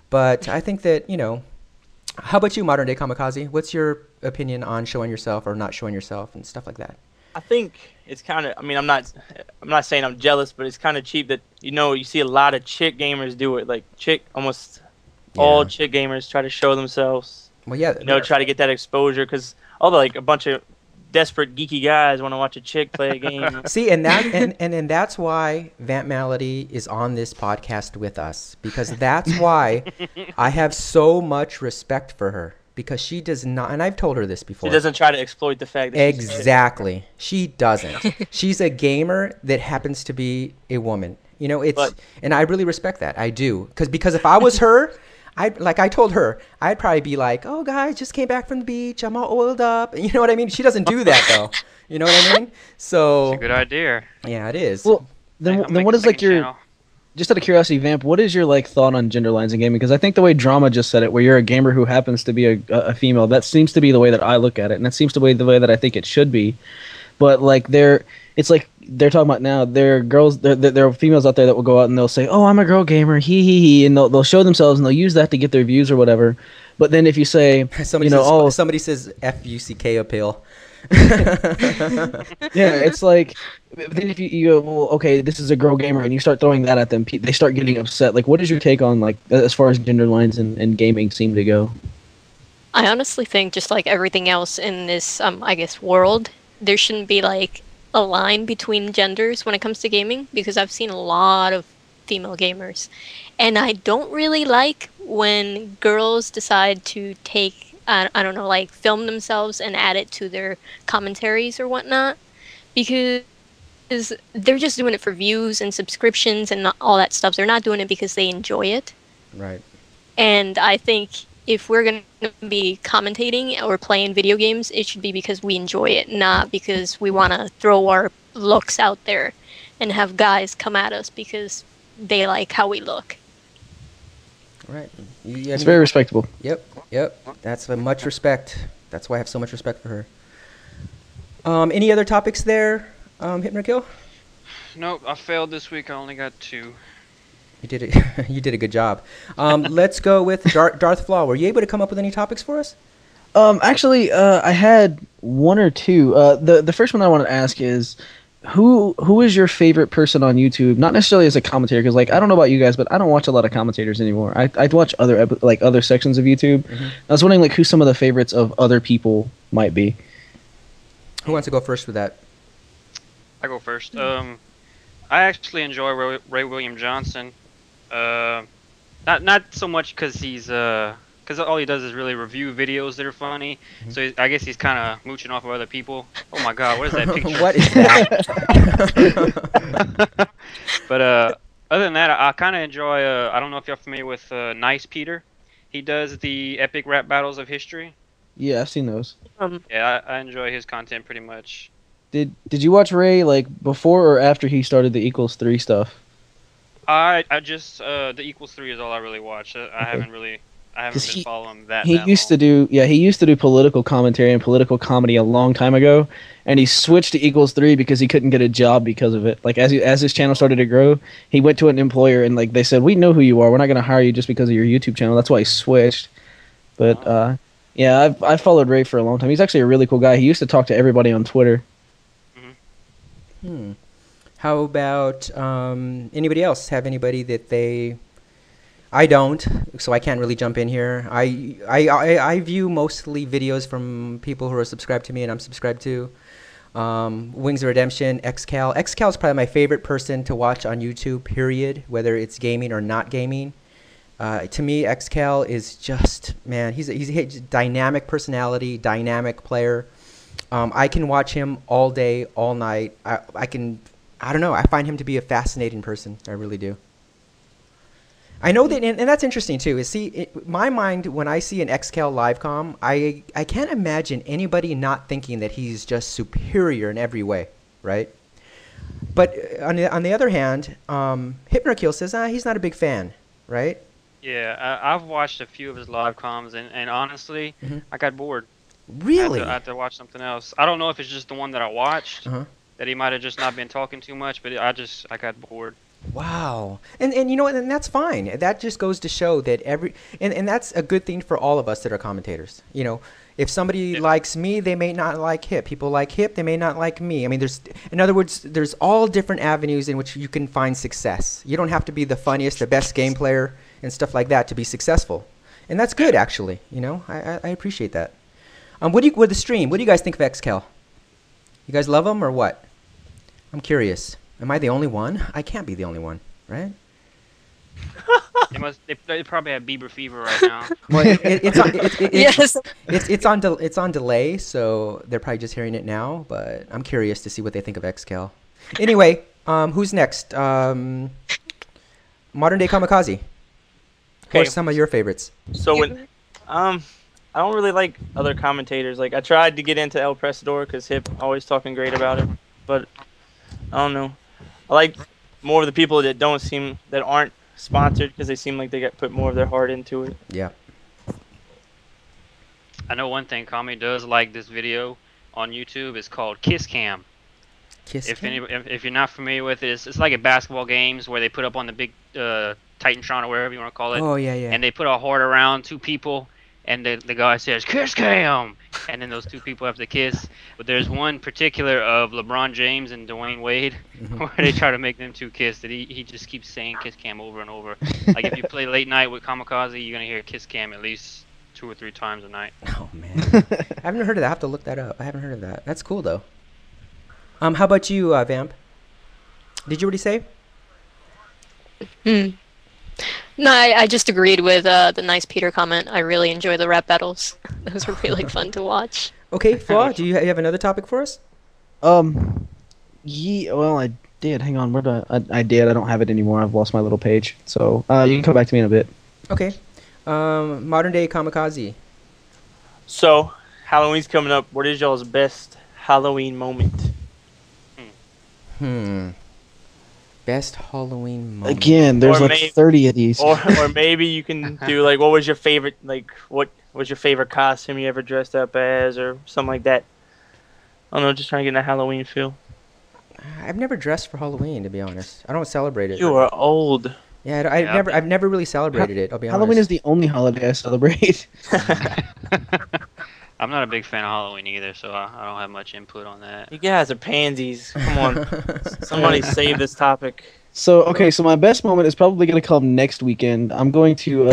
[SPEAKER 4] But I think that, you know, how about you, Modern Day Kamikaze? What's your opinion on showing yourself or not showing yourself and stuff like that?
[SPEAKER 3] I think it's kind of. I mean, I'm not saying I'm jealous, but it's kind of cheap that you see a lot of chick gamers do it. Like almost all chick gamers try to show themselves.
[SPEAKER 4] Well, yeah.
[SPEAKER 3] Try to get that exposure because a bunch of desperate geeky guys want to watch a chick play a game.
[SPEAKER 4] See, and that's why Vamp Malady is on this podcast with us, because that's why I have so much respect for her, because she does not, and I've told her this before.
[SPEAKER 3] She doesn't try to exploit the fact that
[SPEAKER 4] exactly. She doesn't. She's a gamer that happens to be a woman. You know, and I really respect that. I do, because if I was her. I told her, I'd probably be like, oh, guys, just came back from the beach. I'm all oiled up. You know what I mean? She doesn't do that, though. You know what I mean? So
[SPEAKER 5] it's a good idea.
[SPEAKER 4] Yeah, it is.
[SPEAKER 2] Well, then what is like your channel. Just out of curiosity, Vamp, what is your like thought on gender lines in gaming? Because I think the way Drama just said it, where you're a gamer who happens to be a female, that seems to be the way that I look at it, and that seems to be the way that I think it should be. But like it's like they're talking about now. There are girls, there are females out there that will go out and they'll say, "Oh, I'm a girl gamer," he, and they'll show themselves and they'll use that to get their views or whatever. But then if you say,
[SPEAKER 4] somebody says FUCK appeal.
[SPEAKER 2] yeah, it's like, then if you go, well, okay, this is a girl gamer, and you start throwing that at them, they start getting upset. Like, what is your take on, like, as far as gender lines and gaming seem to go?
[SPEAKER 1] I honestly think just like everything else in this, I guess, world, there shouldn't be like a line between genders when it comes to gaming because I've seen a lot of female gamers. And I don't really like when girls decide to take, I don't know, like film themselves and add it to their commentaries or whatnot because they're just doing it for views and subscriptions and all that stuff. They're not doing it because they enjoy it.
[SPEAKER 4] Right.
[SPEAKER 1] And I think if we're going to be commentating or playing video games, it should be because we enjoy it, not because we want to throw our looks out there and have guys come at us because they like how we look.
[SPEAKER 4] Right.
[SPEAKER 2] It's very respectable.
[SPEAKER 4] Yep. That's much respect. That's why I have so much respect for her. Any other topics there, Hypnokill?
[SPEAKER 5] Nope, I failed this week. I only got 2.
[SPEAKER 4] You did it. You did a good job. Let's go with DarthFlaw. Were you able to come up with any topics for us?
[SPEAKER 2] Actually, I had one or two. The first one I want to ask is, who is your favorite person on YouTube? Not necessarily as a commentator, because like I don't know about you guys, but I don't watch a lot of commentators anymore. I watch other sections of YouTube. Mm-hmm. I was wondering like who some of the favorites of other people might be.
[SPEAKER 4] Who wants to go first with that?
[SPEAKER 5] I go first. I actually enjoy Ray William Johnson. Not so much because he's because all he does is really review videos that are funny. Mm-hmm. So I guess he's kind of mooching off of other people. Oh my God, what is that picture?
[SPEAKER 4] What is that?
[SPEAKER 5] But other than that, I kind of enjoy. I don't know if you're familiar with Nice Peter. He does the epic rap battles of history.
[SPEAKER 2] Yeah, I've seen those.
[SPEAKER 5] Yeah, I enjoy his content pretty much.
[SPEAKER 2] Did you watch Ray like before or after he started the equals 3 stuff?
[SPEAKER 5] I just the equals 3 is all I really watch. I haven't been following that.
[SPEAKER 2] He used to do political commentary and political comedy a long time ago, and he switched to equals 3 because he couldn't get a job because of it. Like as his channel started to grow, he went to an employer and like they said, "We know who you are. We're not going to hire you just because of your YouTube channel." That's why he switched. But yeah, I've followed Ray for a long time. He's actually a really cool guy. He used to talk to everybody on Twitter.
[SPEAKER 4] How about anybody else? Have anybody that they... I don't, so I can't really jump in here. I view mostly videos from people who are subscribed to me and I'm subscribed to. Wings of Redemption, XCal. XCal is probably my favorite person to watch on YouTube, period, whether it's gaming or not gaming. To me, XCal is just, man, he's a dynamic personality, dynamic player. I can watch him all day, all night. I don't know. I find him to be a fascinating person. I really do. I know that, and that's interesting too. Is my mind when I see an XCal live com, I can't imagine anybody not thinking that he's just superior in every way, right? But on the other hand, Hypnokill says he's not a big fan, right?
[SPEAKER 5] Yeah, I've watched a few of his live comms, and honestly, I got bored.
[SPEAKER 4] Really?
[SPEAKER 5] I had to watch something else. I don't know if it's just the one that I watched, that he might have just not been talking too much, but I got bored.
[SPEAKER 4] Wow. And you know what, and that's fine. That just goes to show that and that's a good thing for all of us that are commentators. You know, if somebody likes me, they may not like Hip. People like Hip, they may not like me. I mean, in other words, there's all different avenues in which you can find success. You don't have to be the funniest, the best game player and stuff like that to be successful. And that's good, actually. You know, I appreciate that. With the stream, what do you guys think of XCal? You guys love him or what? I'm curious. Am I the only one? I can't be the only one, right?
[SPEAKER 5] They probably have Bieber fever right now.
[SPEAKER 4] Well,
[SPEAKER 1] Yes.
[SPEAKER 4] It's on delay, so they're probably just hearing it now. But I'm curious to see what they think of XCal. Anyway, who's next? Modern Day Kamikaze. Who are some of your favorites?
[SPEAKER 3] So when I don't really like other commentators. Like I tried to get into El Prestador because Hip always talking great about it, but I don't know. I like more of the people that aren't sponsored because they seem like they put more of their heart into it.
[SPEAKER 4] Yeah.
[SPEAKER 5] I know one thing Kami does like this video on YouTube is called Kiss Cam.
[SPEAKER 4] Kiss
[SPEAKER 5] If
[SPEAKER 4] cam?
[SPEAKER 5] if you're not familiar with it, it's like at basketball games where they put up on the big Titantron or whatever you want to call it,
[SPEAKER 4] Oh yeah, yeah.
[SPEAKER 5] and they put a horde around two people, and the guy says kiss cam, and then those two people have to kiss. But there's one particular of LeBron James and Dwayne Wade where they try to make them two kiss. That he just keeps saying kiss cam over and over. Like if you play late night with Kamikaze, you're gonna hear kiss cam at least 2 or 3 times a night.
[SPEAKER 4] Oh man, I haven't heard of that. I have to look that up. I haven't heard of that. That's cool though. How about you, Vamp? Did you already say?
[SPEAKER 1] Hmm. No, I just agreed with the nice Peter comment. I really enjoy the rap battles. Those were really fun to watch.
[SPEAKER 4] Okay, Flaw, do you have another topic for us?
[SPEAKER 2] Yeah, well, I did. Hang on, where do I did. I don't have it anymore. I've lost my little page. So, you can come back to me in a bit.
[SPEAKER 4] Okay. Modern day Kamikaze.
[SPEAKER 3] So, Halloween's coming up. What is y'all's best Halloween moment?
[SPEAKER 4] Best Halloween moment.
[SPEAKER 2] Again, there's
[SPEAKER 3] Or
[SPEAKER 2] like
[SPEAKER 3] maybe-
[SPEAKER 2] 30 of these.
[SPEAKER 3] Or maybe you can do like, what was your favorite, like, what was your favorite costume you ever dressed up as, or something like that. I don't know, just trying to get in a Halloween feel.
[SPEAKER 4] I've never dressed for Halloween, to be honest. I don't celebrate it.
[SPEAKER 3] You are old.
[SPEAKER 4] Yeah, I've never really celebrated it. I'll be honest.
[SPEAKER 2] Halloween is the only holiday I celebrate.
[SPEAKER 5] I'm not a big fan of Halloween either, so I don't have much input on that.
[SPEAKER 3] You guys are pansies. Come on. Somebody save this topic.
[SPEAKER 2] So, okay, so my best moment is probably going to come next weekend. I'm going to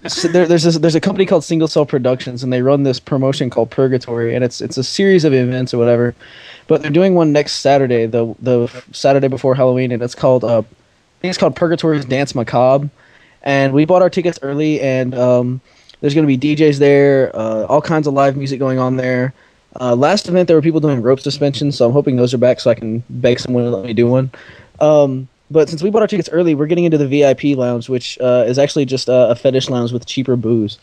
[SPEAKER 2] so there's a company called Single Cell Productions, and they run this promotion called Purgatory, and it's a series of events or whatever. But they're doing one next Saturday, the Saturday before Halloween, and it's called I think it's called Purgatory's Dance Macabre. And we bought our tickets early, and there's going to be DJs there, all kinds of live music going on there. Last event there were people doing rope suspensions, so I'm hoping those are back so I can beg someone to let me do one. But since we bought our tickets early, we're getting into the VIP lounge, which is actually just a fetish lounge with cheaper booze.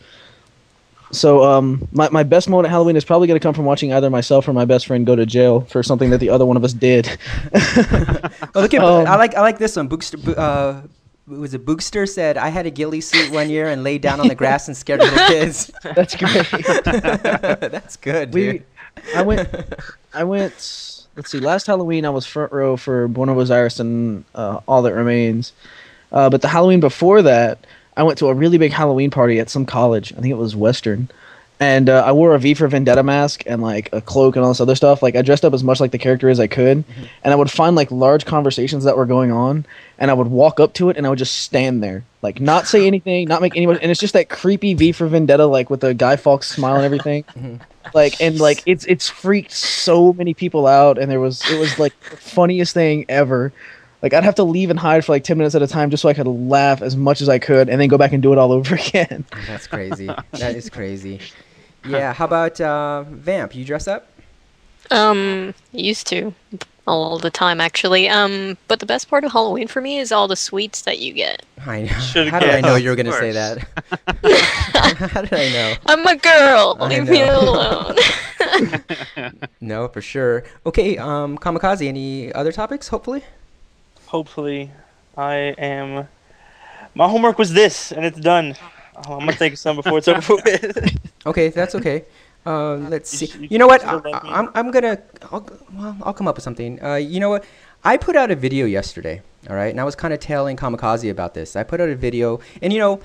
[SPEAKER 2] So my best moment at Halloween is probably going to come from watching either myself or my best friend go to jail for something that the other one of us did.
[SPEAKER 4] Oh, look at I like this one. Was it Bookster said I had a ghillie suit one year and laid down on the grass and scared little kids.
[SPEAKER 2] That's great.
[SPEAKER 4] That's good, dude.
[SPEAKER 2] I went. Let's see. Last Halloween, I was front row for Buenos Aires and All That Remains. But the Halloween before that, I went to a really big Halloween party at some college. I think it was Western. And I wore a V for Vendetta mask and like a cloak and all this other stuff. Like I dressed up as much like the character as I could. Mm-hmm. And I would find like large conversations that were going on. And I would walk up to it and I would just stand there. Like not say anything, not make anyone. And it's just that creepy V for Vendetta, like with the Guy Fawkes smile and everything. Mm-hmm. Like, and like it's freaked so many people out. And it was like the funniest thing ever. Like I'd have to leave and hide for like 10 minutes at a time just so I could laugh as much as I could and then go back and do it all over again.
[SPEAKER 4] That's crazy. That is crazy. Yeah, how about Vamp? You dress up?
[SPEAKER 1] Used to. All the time, actually. But the best part of Halloween for me is all the sweets that you get.
[SPEAKER 4] I know. How did I know you were going to say that? How did I know?
[SPEAKER 1] I'm a girl. Leave me alone.
[SPEAKER 4] No, for sure. Okay, Kamikaze, any other topics, hopefully?
[SPEAKER 3] Hopefully. My homework was this, and it's done. I'm going to take some before it's over with.
[SPEAKER 4] Okay, that's okay. Let's see. You know what? I'll come up with something. You know what? I put out a video yesterday, all right? And I was kind of telling Kamikaze about this. I put out a video, and you know,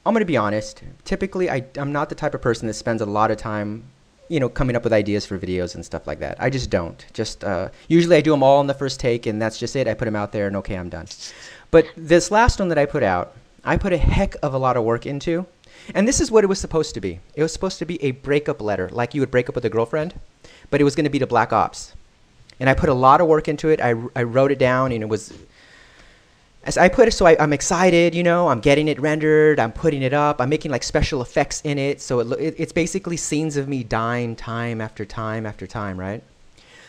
[SPEAKER 4] I'm going to be honest. Typically, I'm not the type of person that spends a lot of time, you know, coming up with ideas for videos and stuff like that. I just don't. Usually I do them all in the first take, and that's just it. I put them out there, and okay, I'm done. But this last one that I put out, I put a heck of a lot of work into. And this is what it was supposed to be. It was supposed to be a breakup letter, like you would break up with a girlfriend, but it was going to be to Black Ops. And I put a lot of work into it. I wrote it down, and it was, as I put it, so I'm excited, you know, I'm getting it rendered, I'm putting it up, I'm making like special effects in it. So it's basically scenes of me dying time after time after time, right?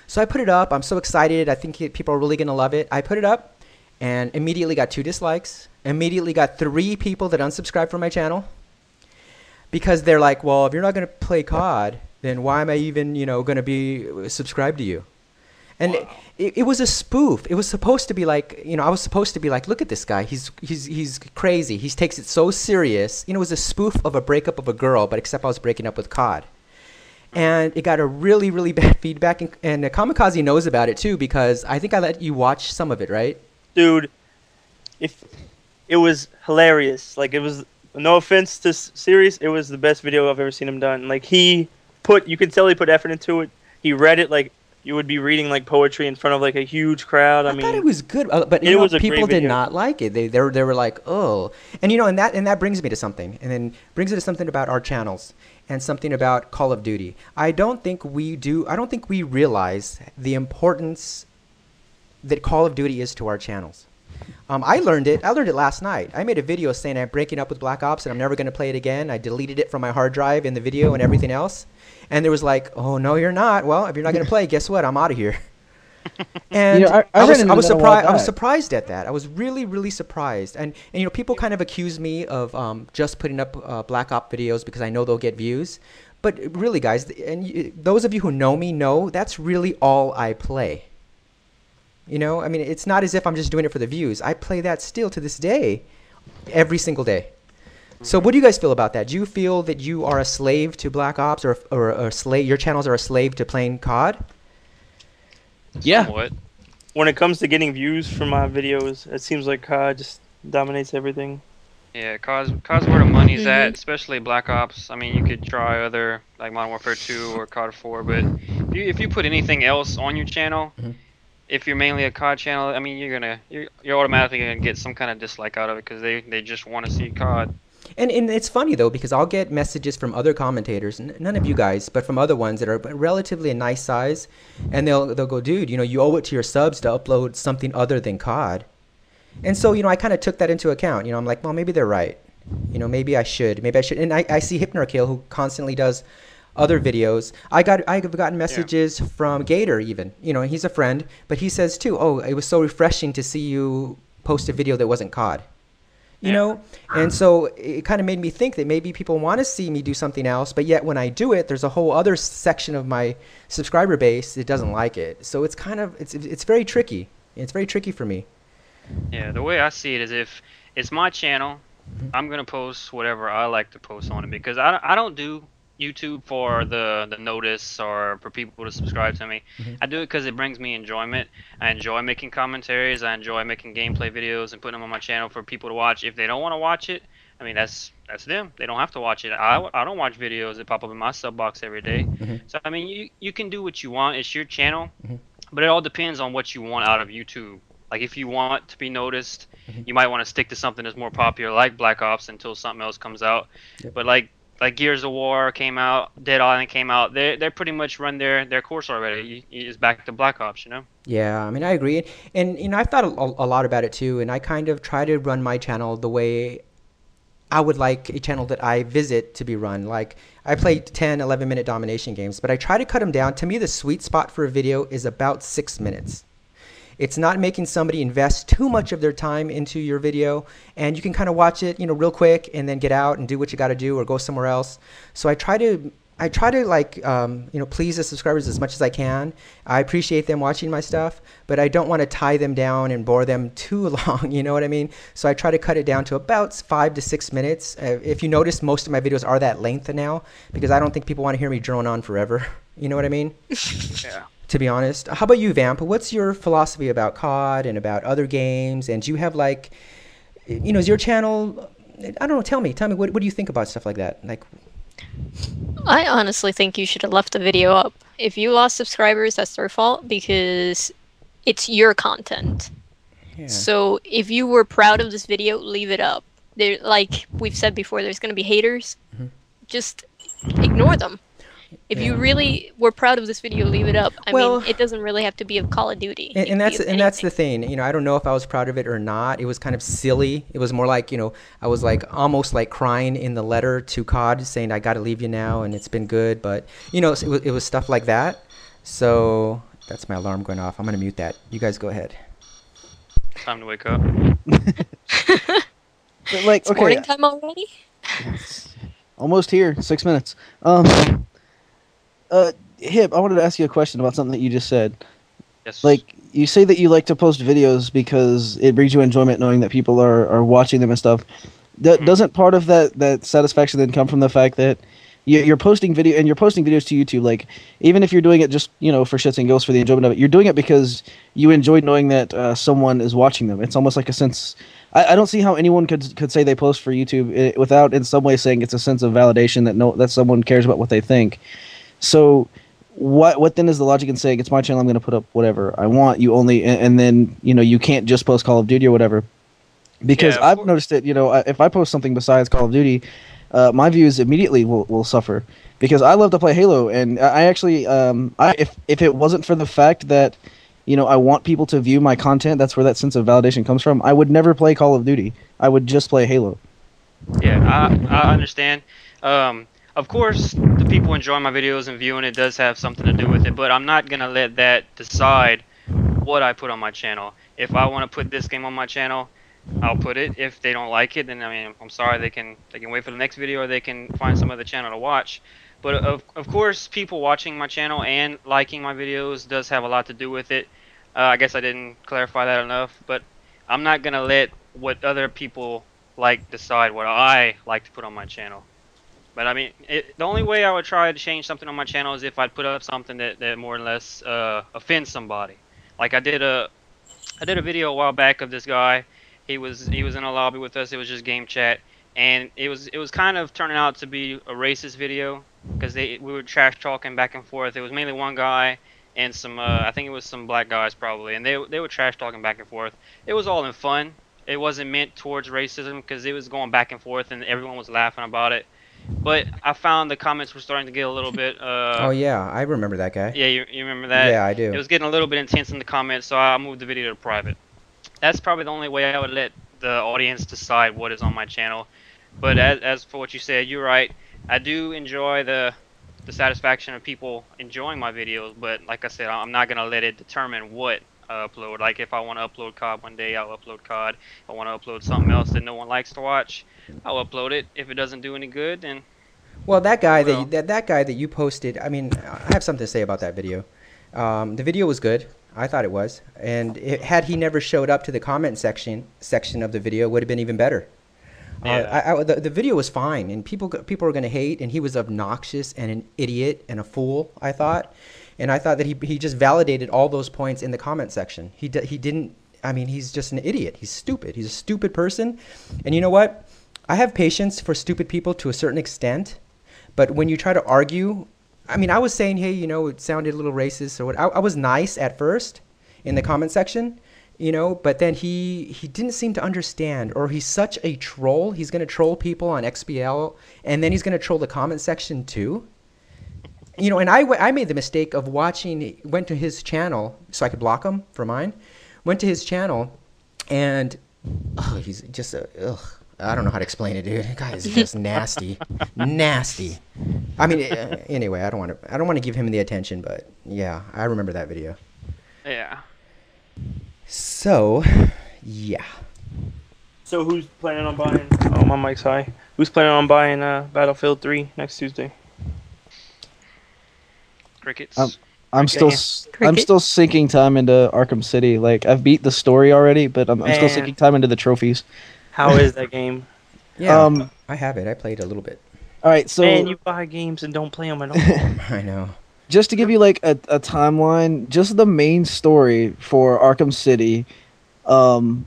[SPEAKER 4] So I put it up. I'm so excited. I think people are really going to love it. I put it up and immediately got 2 dislikes, immediately got 3 people that unsubscribed from my channel. Because they're like, well, if you're not going to play COD, then why am I even, you know, going to be subscribed to you? And wow. it was a spoof. It was supposed to be like, you know, I was supposed to be like, look at this guy. He's crazy. He takes it so serious. You know, it was a spoof of a breakup of a girl, but except I was breaking up with COD. and it got a really, really bad feedback. And Kamikaze knows about it too, because I think I let you watch some of it, right?
[SPEAKER 3] Dude, if it was hilarious. Like, it was, no offense to Sirius, it was the best video I've ever seen him done. Like, you could tell he put effort into it. He read it like you would be reading like poetry in front of like a huge crowd. I mean,
[SPEAKER 4] thought it was good, but
[SPEAKER 3] it was a
[SPEAKER 4] people
[SPEAKER 3] great
[SPEAKER 4] did
[SPEAKER 3] video.
[SPEAKER 4] not like it. They were like, oh, and and that brings me to something, and then brings me to something about our channels and something about Call of Duty. I don't think we realize the importance that Call of Duty is to our channels. I learned it last night. I made a video saying I'm breaking up with Black Ops and I'm never going to play it again. I deleted it from my hard drive in the video and everything else. And there was like, oh, no, you're not. Well, if you're not going to play, guess what? I'm out of here. And I was surprised at that. I was really, really surprised. And people kind of accuse me of just putting up Black Ops videos because I know they'll get views. But really, guys, and those of you who know me know that's really all I play. I mean, it's not as if I'm just doing it for the views. I play that still to this day, every single day. So what do you guys feel about that? Do you feel that you are a slave to Black Ops, or a slave? Your channels are a slave to playing COD?
[SPEAKER 2] Yeah.
[SPEAKER 5] Somewhat.
[SPEAKER 3] When it comes to getting views from my videos, it seems like COD just dominates everything.
[SPEAKER 5] Yeah, COD's where the money's at, especially Black Ops. I mean, you could try other, like Modern Warfare 2 or COD 4, but if you put anything else on your channel, if you're mainly a COD channel, I mean, you're automatically gonna get some kind of dislike out of it because they just want to see COD.
[SPEAKER 4] And it's funny though, because I'll get messages from other commentators, none of you guys, but from other ones that are relatively a nice size, and they'll go, dude, you owe it to your subs to upload something other than COD. And so I kind of took that into account. I'm like, well, maybe they're right. Maybe I should. And I see Hypnorkill, who constantly does other videos. I've gotten messages from Gator even. He's a friend, but he says too, oh, it was so refreshing to see you post a video that wasn't COD. And so it kind of made me think that maybe people want to see me do something else, but yet when I do it, there's a whole other section of my subscriber base that doesn't like it. So it's it's very tricky. It's very tricky for me.
[SPEAKER 5] Yeah, the way I see it is, if it's my channel, I'm gonna post whatever I like to post on it, because I don't do YouTube for the notice or for people to subscribe to me. I do it because it brings me enjoyment. I enjoy making commentaries. I enjoy making gameplay videos and putting them on my channel for people to watch. If they don't want to watch it, I mean, that's them. They don't have to watch it. I don't watch videos that pop up in my sub box every day. So I mean, you can do what you want. It's your channel, but it all depends on what you want out of YouTube. Like, if you want to be noticed, you might want to stick to something that's more popular, like Black Ops, until something else comes out. But like Gears of War came out, Dead Island came out, they pretty much run their course already. It's back to Black Ops,
[SPEAKER 4] Yeah, I mean, I agree. And I've thought a lot about it too, and I kind of try to run my channel the way I would like a channel that I visit to be run. Like, I play 10, 11-minute domination games, but I try to cut them down. To me, the sweet spot for a video is about 6 minutes. It's not making somebody invest too much of their time into your video, and you can kind of watch it, real quick, and then get out and do what you got to do or go somewhere else. So I try to like, please the subscribers as much as I can. I appreciate them watching my stuff, but I don't want to tie them down and bore them too long. You know what I mean? So I try to cut it down to about 5 to 6 minutes. If you notice, most of my videos are that length now, because I don't think people want to hear me drone on forever. You know what I mean?
[SPEAKER 5] Yeah.
[SPEAKER 4] To be honest. How about you, Vamp? What's your philosophy about COD and about other games? And do you have, like, is your channel, I don't know, tell me, what do you think about stuff like that? Like,
[SPEAKER 1] I honestly think you should have left the video up. If you lost subscribers, that's their fault, because it's your content. Yeah. So if you were proud of this video, leave it up. Like we've said before, there's going to be haters. Just ignore them. If you really were proud of this video, leave it up. I mean, it doesn't really have to be of Call of Duty.
[SPEAKER 4] And that's the thing. I don't know if I was proud of it or not. It was kind of silly. It was more like, I was like almost like crying in the letter to COD, saying I got to leave you now, and it's been good. But it was stuff like that. So that's my alarm going off. I'm gonna mute that. You guys go ahead.
[SPEAKER 5] Time to wake up.
[SPEAKER 2] But like,
[SPEAKER 1] it's morning time already.
[SPEAKER 2] Almost here. 6 minutes. Hip, I wanted to ask you a question about something that you just said.
[SPEAKER 5] Yes.
[SPEAKER 2] Like, you say that you like to post videos because it brings you enjoyment knowing that people are watching them and stuff. Doesn't part of that satisfaction then come from the fact that, you're posting video and you're posting videos to YouTube. Like, even if you're doing it just for shits and giggles for the enjoyment of it, you're doing it because you enjoy knowing that someone is watching them. It's almost like a sense. I don't see how anyone could say they post for YouTube without in some way saying it's a sense of validation that someone cares about what they think. So what then is the logic in saying it's my channel, I'm going to put up whatever I want, you only and then you can't just post Call of Duty or whatever? Because I've noticed it, if I post something besides Call of Duty, my views immediately will suffer, because I love to play Halo, and I actually if it wasn't for the fact that I want people to view my content, that's where that sense of validation comes from, I would never play Call of Duty. I would just play Halo.
[SPEAKER 5] Yeah, I understand. Of course, the people enjoying my videos and viewing it does have something to do with it, but I'm not going to let that decide what I put on my channel. If I want to put this game on my channel, I'll put it. If they don't like it, then I'm sorry, they can wait for the next video, or they can find some other channel to watch. But of course, people watching my channel and liking my videos does have a lot to do with it. I guess I didn't clarify that enough, but I'm not going to let what other people decide what I like to put on my channel. But the only way I would try to change something on my channel is if I put up something that more or less offends somebody. Like I did a video a while back of this guy. He was in a lobby with us. It was just game chat, and it was kind of turning out to be a racist video, because we were trash talking back and forth. It was mainly one guy and some I think it was some black guys probably, and they were trash talking back and forth. It was all in fun. It wasn't meant towards racism, because it was going back and forth and everyone was laughing about it. But I found the comments were starting to get a little bit
[SPEAKER 4] oh yeah, I remember that guy.
[SPEAKER 5] Yeah, you remember that?
[SPEAKER 4] Yeah, I do.
[SPEAKER 5] It was getting a little bit intense in the comments, so I moved the video to private. That's probably the only way I would let the audience decide what is on my channel. But as for what you said, you're right. I do enjoy the satisfaction of people enjoying my videos, but like I said, I'm not going to let it determine what I upload. Like if I want to upload COD one day, I'll upload COD. If I want to upload something else that no one likes to watch, I'll upload it. If it doesn't do any good, then...
[SPEAKER 4] Well, that guy that guy that you posted, I have something to say about that video. The video was good. I thought it was. And had he never showed up to the comment section of the video, it would have been even better. Yeah. The video was fine, and people are going to hate, and he was obnoxious and an idiot and a fool, I thought. And I thought that he just validated all those points in the comment section. He didn't, he's just an idiot. He's stupid. He's a stupid person. And you know what? I have patience for stupid people to a certain extent. But when you try to argue, I was saying, hey, it sounded a little racist or what. I was nice at first in the comment section, but then he didn't seem to understand, or he's such a troll. He's going to troll people on XBL, and then he's going to troll the comment section too. And I made the mistake of went to his channel so I could block him for mine. Went to his channel, and he's just I don't know how to explain it, dude. The guy is just nasty, nasty. Anyway, I don't want to give him the attention, but yeah, I remember that video.
[SPEAKER 5] Yeah.
[SPEAKER 4] So, yeah.
[SPEAKER 3] So who's planning on buying? Oh, my mic's high. Who's planning on buying Battlefield 3 next Tuesday?
[SPEAKER 5] Crickets.
[SPEAKER 2] I'm still sinking time into Arkham City. Like, I've beat the story already, but I'm still sinking time into the trophies.
[SPEAKER 3] How is that game?
[SPEAKER 4] Yeah, I have it. I played a little bit.
[SPEAKER 2] All right, so
[SPEAKER 3] man, you buy games and don't play them at all.
[SPEAKER 4] I know.
[SPEAKER 2] Just to give you like a timeline, just the main story for Arkham City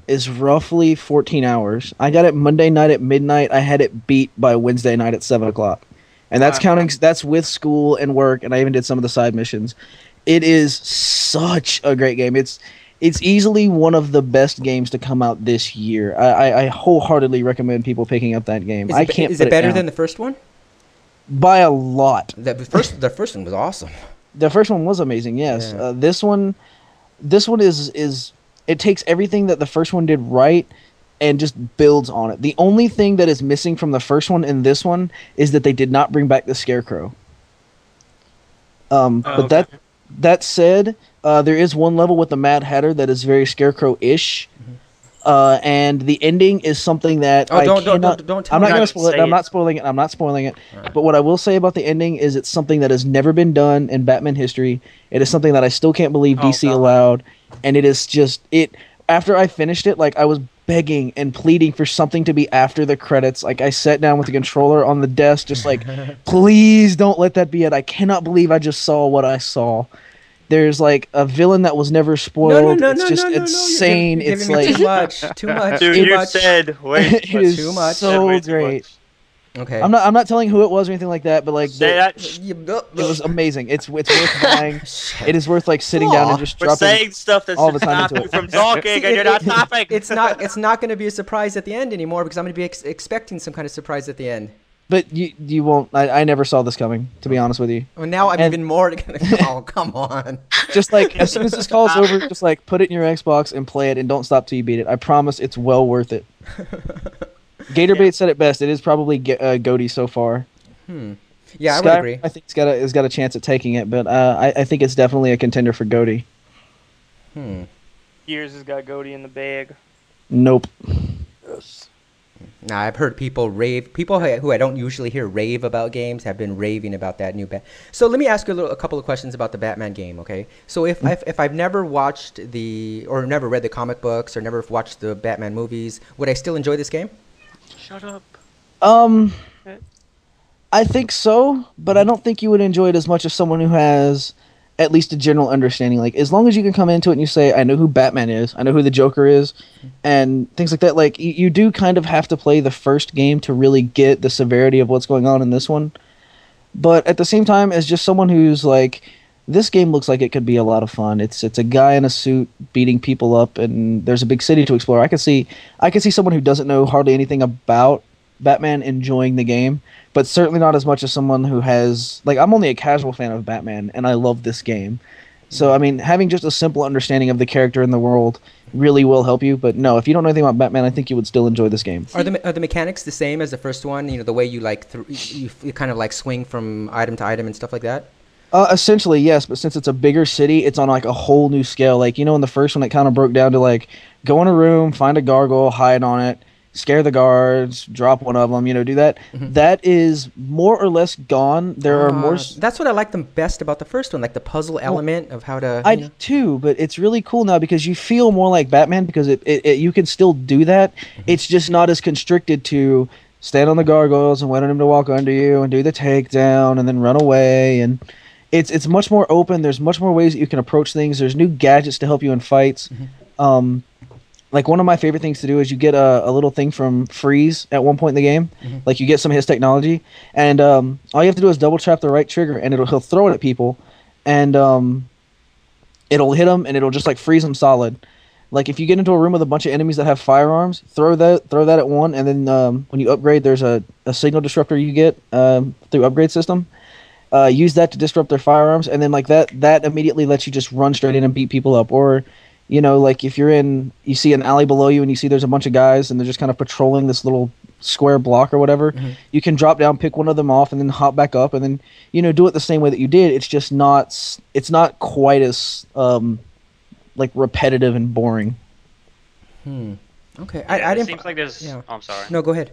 [SPEAKER 2] is roughly 14 hours. I got it Monday night at midnight. I had it beat by Wednesday night at 7 o'clock. And that's with school and work, and I even did some of the side missions. It is such a great game. It's easily one of the best games to come out this year. I wholeheartedly recommend people picking up that game.
[SPEAKER 4] Is it better than the first one?
[SPEAKER 2] By a lot.
[SPEAKER 4] The first one was awesome.
[SPEAKER 2] The first one was amazing. Yes. Yeah. This one is it takes everything that the first one did right and just builds on it. The only thing that is missing from the first one and this one is that they did not bring back the Scarecrow. But okay. That said, there is one level with the Mad Hatter that is very Scarecrow-ish. Mm-hmm. And the ending is something that
[SPEAKER 4] don't tell me.
[SPEAKER 2] I'm not going to spoil it. I'm not spoiling it. Right. But what I will say about the ending is it's something that has never been done in Batman history. It is something that I still can't believe DC allowed, and it is just it. After I finished it, like I was begging and pleading for something to be after the credits. Like, I sat down with the controller on the desk, just like, please don't let that be it. I cannot believe I just saw what I saw. There's like a villain that was never spoiled. It's just insane.
[SPEAKER 4] You're
[SPEAKER 2] it's
[SPEAKER 4] giving me
[SPEAKER 2] like
[SPEAKER 4] too much.
[SPEAKER 3] Dude,
[SPEAKER 4] Too
[SPEAKER 3] you
[SPEAKER 4] much.
[SPEAKER 3] said way
[SPEAKER 2] it is
[SPEAKER 4] Too much.
[SPEAKER 2] so
[SPEAKER 3] way too
[SPEAKER 2] great.
[SPEAKER 3] much.
[SPEAKER 4] Okay.
[SPEAKER 2] I'm not telling who it was or anything like that, but like
[SPEAKER 3] Say that.
[SPEAKER 2] it was amazing. It's worth buying. It is worth like sitting down and just
[SPEAKER 3] We're
[SPEAKER 2] dropping.
[SPEAKER 3] saying stuff that's
[SPEAKER 2] all the
[SPEAKER 3] just
[SPEAKER 2] time
[SPEAKER 3] stop
[SPEAKER 2] into
[SPEAKER 3] you
[SPEAKER 2] it.
[SPEAKER 3] from talking, and you're not stopping.
[SPEAKER 4] It's not going to be a surprise at the end anymore because I'm going to be expecting some kind of surprise at the end.
[SPEAKER 2] But you won't. I never saw this coming, to be honest with you.
[SPEAKER 4] Well, now I'm
[SPEAKER 2] And-
[SPEAKER 4] even more going to. Oh, come on.
[SPEAKER 2] Just like as soon as this call's over, just like put it in your Xbox and play it, and don't stop till you beat it. I promise, it's well worth it. Gatorbait said it best. It is probably GOTY so far.
[SPEAKER 4] Yeah, I would
[SPEAKER 2] Skyrim,
[SPEAKER 4] agree.
[SPEAKER 2] I think it's got a chance at taking it, but I think it's definitely a contender for GOTY.
[SPEAKER 3] Gears has got Goaty in the bag.
[SPEAKER 2] Nope.
[SPEAKER 3] Yes.
[SPEAKER 4] Nah, I've heard people rave. People who I don't usually hear rave about games have been raving about that new So let me ask you a couple of questions about the Batman game, okay? So if I've never watched or never read the comic books or never watched the Batman movies, would I still enjoy this game?
[SPEAKER 3] Shut up.
[SPEAKER 2] I think so, but I don't think you would enjoy it as much as someone who has at least a general understanding. Like, as long as you can come into it and you say, I know who Batman is, I know who the Joker is, and things like that. Like, you do kind of have to play the first game to really get the severity of what's going on in this one. But at the same time, as just someone who's like, this game looks like it could be a lot of fun. It's a guy in a suit beating people up, and there's a big city to explore. I could see someone who doesn't know hardly anything about Batman enjoying the game, but certainly not as much as someone who has, like, I'm only a casual fan of Batman, and I love this game. So, I mean, having just a simple understanding of the character in the world really will help you. But no, if you don't know anything about Batman, I think you would still enjoy this game.
[SPEAKER 4] Are the mechanics the same as the first one? You know, the way you like you kind of like swing from item to item and stuff like that?
[SPEAKER 2] Essentially, yes, but since it's a bigger city, it's on like a whole new scale. Like, you know, in the first one, it kind of broke down to like, go in a room, find a gargoyle, hide on it, scare the guards, drop one of them, you know, do that.
[SPEAKER 4] Mm-hmm.
[SPEAKER 2] That is more or less gone. There are more...
[SPEAKER 4] That's what I like the best about the first one, like the puzzle element of how to...
[SPEAKER 2] I do too, but it's really cool now because you feel more like Batman because you can still do that. Mm-hmm. It's just not as constricted to stand on the gargoyles and wait on him to walk under you and do the takedown and then run away. And it's much more open. There's much more ways that you can approach things. There's new gadgets to help you in fights. Mm-hmm. Like, one of my favorite things to do is you get a little thing from Freeze at one point in the game. Mm-hmm. Like, you get some of his technology, and all you have to do is double tap the right trigger, and he'll throw it at people, and it'll hit them, and it'll just, like, freeze them solid. Like, if you get into a room with a bunch of enemies that have firearms, throw that at one, and then when you upgrade, there's a signal disruptor you get through upgrade system. Use that to disrupt their firearms, and then, like, that immediately lets you just run straight in and beat people up. Or... You know, like if you see an alley below you and you see there's a bunch of guys and they're just kind of patrolling this little square block or whatever, mm-hmm. You can drop down, pick one of them off, and then hop back up, and then, you know, do it the same way that you did. It's just it's not quite as like repetitive and boring.
[SPEAKER 4] Okay,
[SPEAKER 5] Yeah,
[SPEAKER 4] I didn't.
[SPEAKER 5] It seems like there's.
[SPEAKER 4] Yeah.
[SPEAKER 5] Oh, I'm sorry.
[SPEAKER 4] No, go ahead.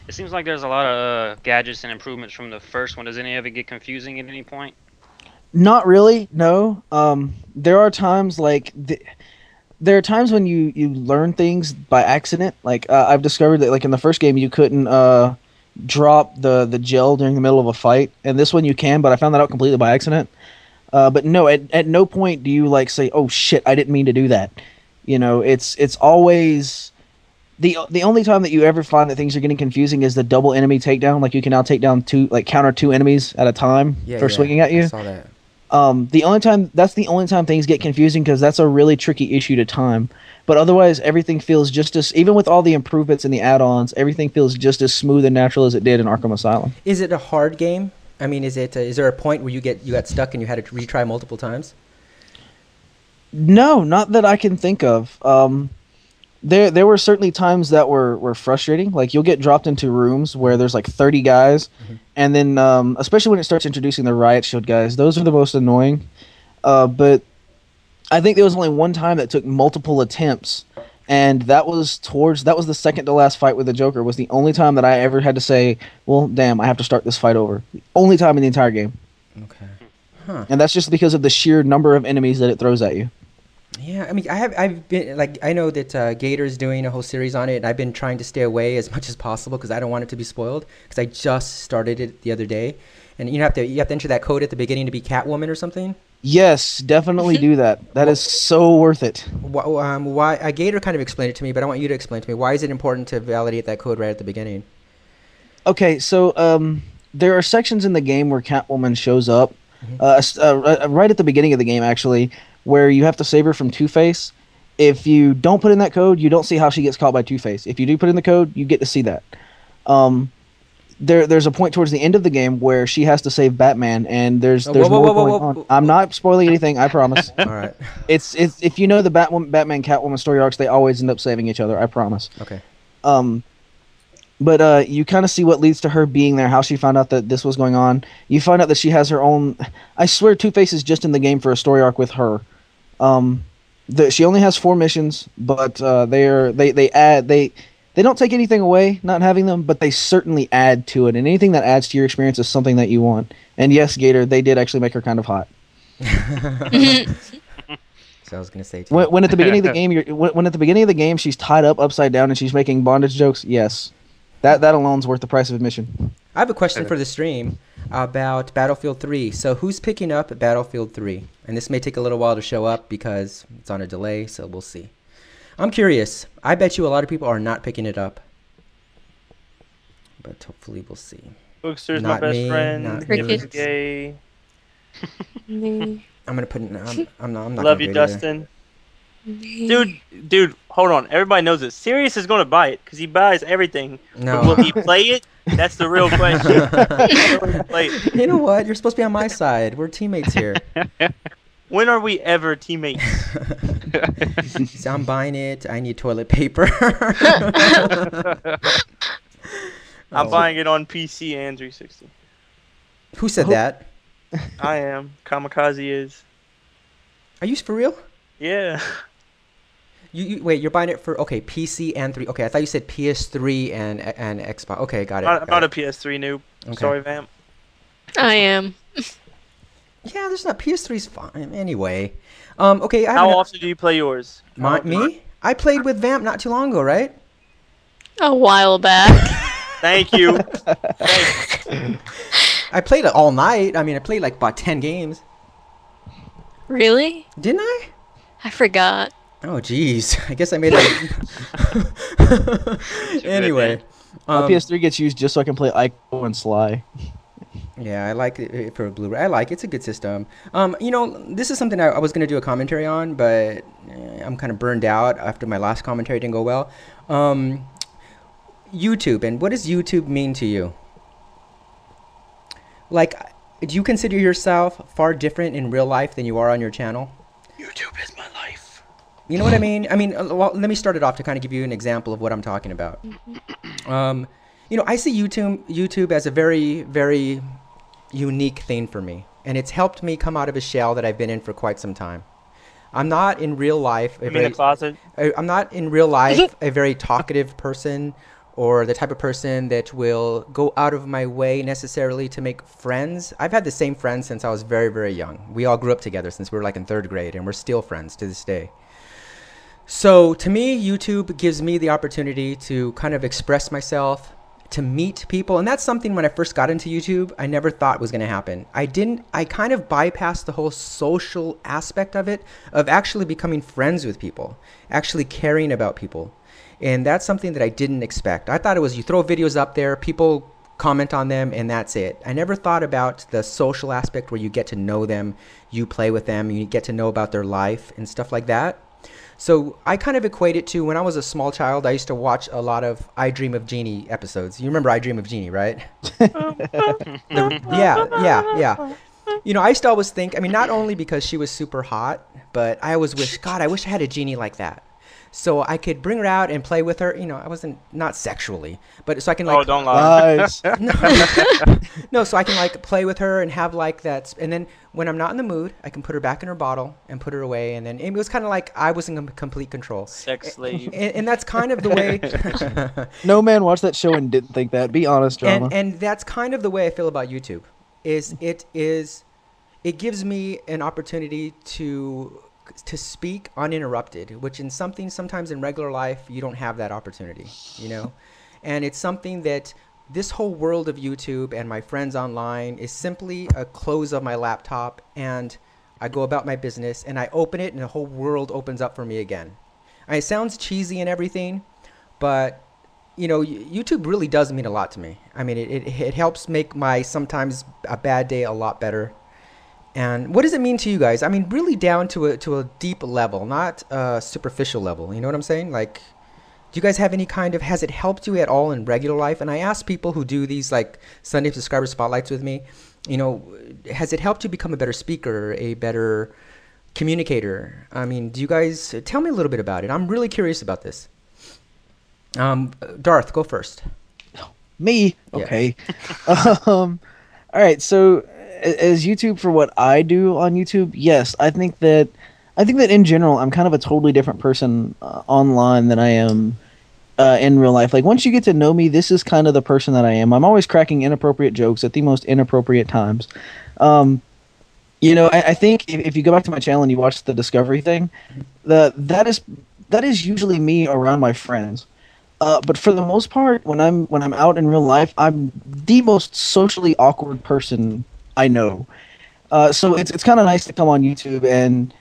[SPEAKER 5] It seems like there's a lot of gadgets and improvements from the first one. Does any of it get confusing at any point?
[SPEAKER 2] Not really, no. There are times there are times when you learn things by accident. Like, I've discovered that, like, in the first game you couldn't drop the gel during the middle of a fight, and this one you can, but I found that out completely by accident. But no, at no point do you, like, say, oh shit, I didn't mean to do that. You know, it's always... The only time that you ever find that things are getting confusing is the double enemy takedown. Like, you can now take down counter two enemies at a time for swinging at you.
[SPEAKER 4] I saw that.
[SPEAKER 2] That's the only time things get confusing because that's a really tricky issue to time. But otherwise, everything feels just as, even with all the improvements and the add-ons, everything feels just as smooth and natural as it did in Arkham Asylum.
[SPEAKER 4] Is it a hard game? I mean, is there a point where you got stuck and you had to retry multiple times?
[SPEAKER 2] No, not that I can think of. There were certainly times that were frustrating. Like, you'll get dropped into rooms where there's like 30 guys, mm-hmm. and then especially when it starts introducing the riot shield guys, those are the most annoying. But I think there was only one time that took multiple attempts, and that was the second to last fight with the Joker. Was the only time that I ever had to say, well, damn, I have to start this fight over. The only time in the entire game.
[SPEAKER 4] Okay. Huh.
[SPEAKER 2] And that's just because of the sheer number of enemies that it throws at you.
[SPEAKER 4] Yeah, I mean, I've been like, I know that Gator's doing a whole series on it, and I've been trying to stay away as much as possible because I don't want it to be spoiled. Because I just started it the other day, and you have to enter that code at the beginning to be Catwoman or something.
[SPEAKER 2] Yes, definitely do that. That is so worth it.
[SPEAKER 4] Why? Gator kind of explained it to me, but I want you to explain to me why is it important to validate that code right at the beginning?
[SPEAKER 2] Okay, so there are sections in the game where Catwoman shows up, right at the beginning of the game, actually, where you have to save her from Two-Face. If you don't put in that code, you don't see how she gets caught by Two-Face. If you do put in the code, you get to see that. There's a point towards the end of the game where she has to save Batman, and there's more going on. I'm not spoiling anything, I promise.
[SPEAKER 4] All right.
[SPEAKER 2] It's if you know the Batman Catwoman story arcs, they always end up saving each other. I promise.
[SPEAKER 4] Okay.
[SPEAKER 2] But you kind of see what leads to her being there, how she found out that this was going on. You find out that she has her own. I swear, Two-Face is just in the game for a story arc with her. She only has 4 missions, but they don't take anything away not having them, but they certainly add to it. And anything that adds to your experience is something that you want. And yes, Gator, they did actually make her kind of hot.
[SPEAKER 4] So I was gonna say too.
[SPEAKER 2] When at the beginning of the game, when at the beginning of the game she's tied up upside down and she's making bondage jokes. Yes, that alone's worth the price of admission.
[SPEAKER 4] I have a question for the stream about Battlefield 3. So who's picking up Battlefield 3? And this may take a little while to show up because it's on a delay, so we'll see. I'm curious. I bet you a lot of people are not picking it up. But hopefully we'll see.
[SPEAKER 3] Bookster's
[SPEAKER 4] Not
[SPEAKER 3] my best
[SPEAKER 4] me,
[SPEAKER 3] friend.
[SPEAKER 4] not
[SPEAKER 3] Cricket's
[SPEAKER 1] me.
[SPEAKER 3] gay.
[SPEAKER 4] I'm gonna put. I'm not.
[SPEAKER 3] Love you, Dustin. Dude, hold on. Everybody knows it. Sirius is gonna buy it because he buys everything.
[SPEAKER 4] No.
[SPEAKER 3] But will he play it? That's the real question. Will he play it?
[SPEAKER 4] You know what? You're supposed to be on my side. We're teammates here.
[SPEAKER 3] When are we ever teammates?
[SPEAKER 4] So I'm buying it. I need toilet paper.
[SPEAKER 3] I'm buying it on PC and 360.
[SPEAKER 4] Who said that?
[SPEAKER 3] I am. Kamikaze is.
[SPEAKER 4] Are you for real?
[SPEAKER 3] Yeah.
[SPEAKER 4] You wait. You're buying it for PC and 3. Okay, I thought you said PS3 and Xbox. Okay, got it.
[SPEAKER 3] I'm not a PS3 noob.
[SPEAKER 4] Okay.
[SPEAKER 3] Sorry, Vamp.
[SPEAKER 1] I am.
[SPEAKER 4] Yeah, there's not PS3's fine anyway. Okay.
[SPEAKER 3] How often do you play yours?
[SPEAKER 4] Me? I played with Vamp not too long ago, right?
[SPEAKER 1] A while back.
[SPEAKER 3] Thank you.
[SPEAKER 4] I played it all night. I mean, I played like about 10 games.
[SPEAKER 1] Really?
[SPEAKER 4] Didn't I?
[SPEAKER 1] I forgot.
[SPEAKER 4] Oh, jeez. I guess I made it. Anyway.
[SPEAKER 2] My PS3 gets used just so I can play Ico and Sly.
[SPEAKER 4] Yeah, I like it for a Blu-ray. I like it. It's a good system. This is something I was going to do a commentary on, but I'm kind of burned out after my last commentary didn't go well. YouTube, and what does YouTube mean to you? Like, do you consider yourself far different in real life than you are on your channel?
[SPEAKER 3] YouTube is my life.
[SPEAKER 4] You know what I mean? I mean, well, let me start it off to kind of give you an example of what I'm talking about. I see YouTube as a very, very unique thing for me, and it's helped me come out of a shell that I've been in for quite some time. I'm not in real life
[SPEAKER 3] a closet?
[SPEAKER 4] I'm not in real life a very talkative person or the type of person that will go out of my way necessarily to make friends. I've had the same friends since I was very, very young. We all grew up together since we were like in 3rd grade, and we're still friends to this day. So to me, YouTube gives me the opportunity to kind of express myself, to meet people. And that's something when I first got into YouTube, I never thought was going to happen. I kind of bypassed the whole social aspect of it, of actually becoming friends with people, actually caring about people. And that's something that I didn't expect. I thought it was you throw videos up there, people comment on them, and that's it. I never thought about the social aspect where you get to know them, you play with them, you get to know about their life and stuff like that. So I kind of equate it to when I was a small child, I used to watch a lot of I Dream of Jeannie episodes. You remember I Dream of Jeannie, right? Yeah. I used to always think, I mean, not only because she was super hot, but I always wish, God, I wish I had a genie like that. So I could bring her out and play with her. I wasn't, not sexually, but so I can like.
[SPEAKER 3] Oh, don't lie.
[SPEAKER 2] Nice.
[SPEAKER 4] No, so I can like play with her and have like that. And then when I'm not in the mood, I can put her back in her bottle and put her away. And then it was kind of like I was in complete control.
[SPEAKER 3] Sex slave.
[SPEAKER 4] And that's kind of the way.
[SPEAKER 2] No man watched that show and didn't think that. Be honest, drama.
[SPEAKER 4] And that's kind of the way I feel about YouTube. It gives me an opportunity to to speak uninterrupted, which in sometimes in regular life you don't have that opportunity, you know. And it's something that this whole world of YouTube and my friends online is simply a close of my laptop, and I go about my business and I open it and the whole world opens up for me again. And it sounds cheesy and everything, but you know, YouTube really does mean a lot to me. I mean, it helps make my sometimes a bad day a lot better. And what does it mean to you guys? I mean, really down to a deep level, not a superficial level. You know what I'm saying? Like, do you guys have any kind of, has it helped you at all in regular life? And I ask people who do these like Sunday subscriber spotlights with me, you know, has it helped you become a better speaker, a better communicator? I mean, do you guys, tell me a little bit about it. I'm really curious about this. Darth, go first.
[SPEAKER 2] Me?
[SPEAKER 4] Yeah.
[SPEAKER 2] Okay. All right. So, as YouTube, for what I do on YouTube, yes, I think that in general, I'm kind of a totally different person online than I am in real life. Like, once you get to know me, this is kind of the person that I am. I'm always cracking inappropriate jokes at the most inappropriate times. You know, I think if you go back to my channel and you watch the Discovery thing, that is usually me around my friends. But for the most part, when I'm out in real life, I'm the most socially awkward person I know. So it's kind of nice to come on YouTube and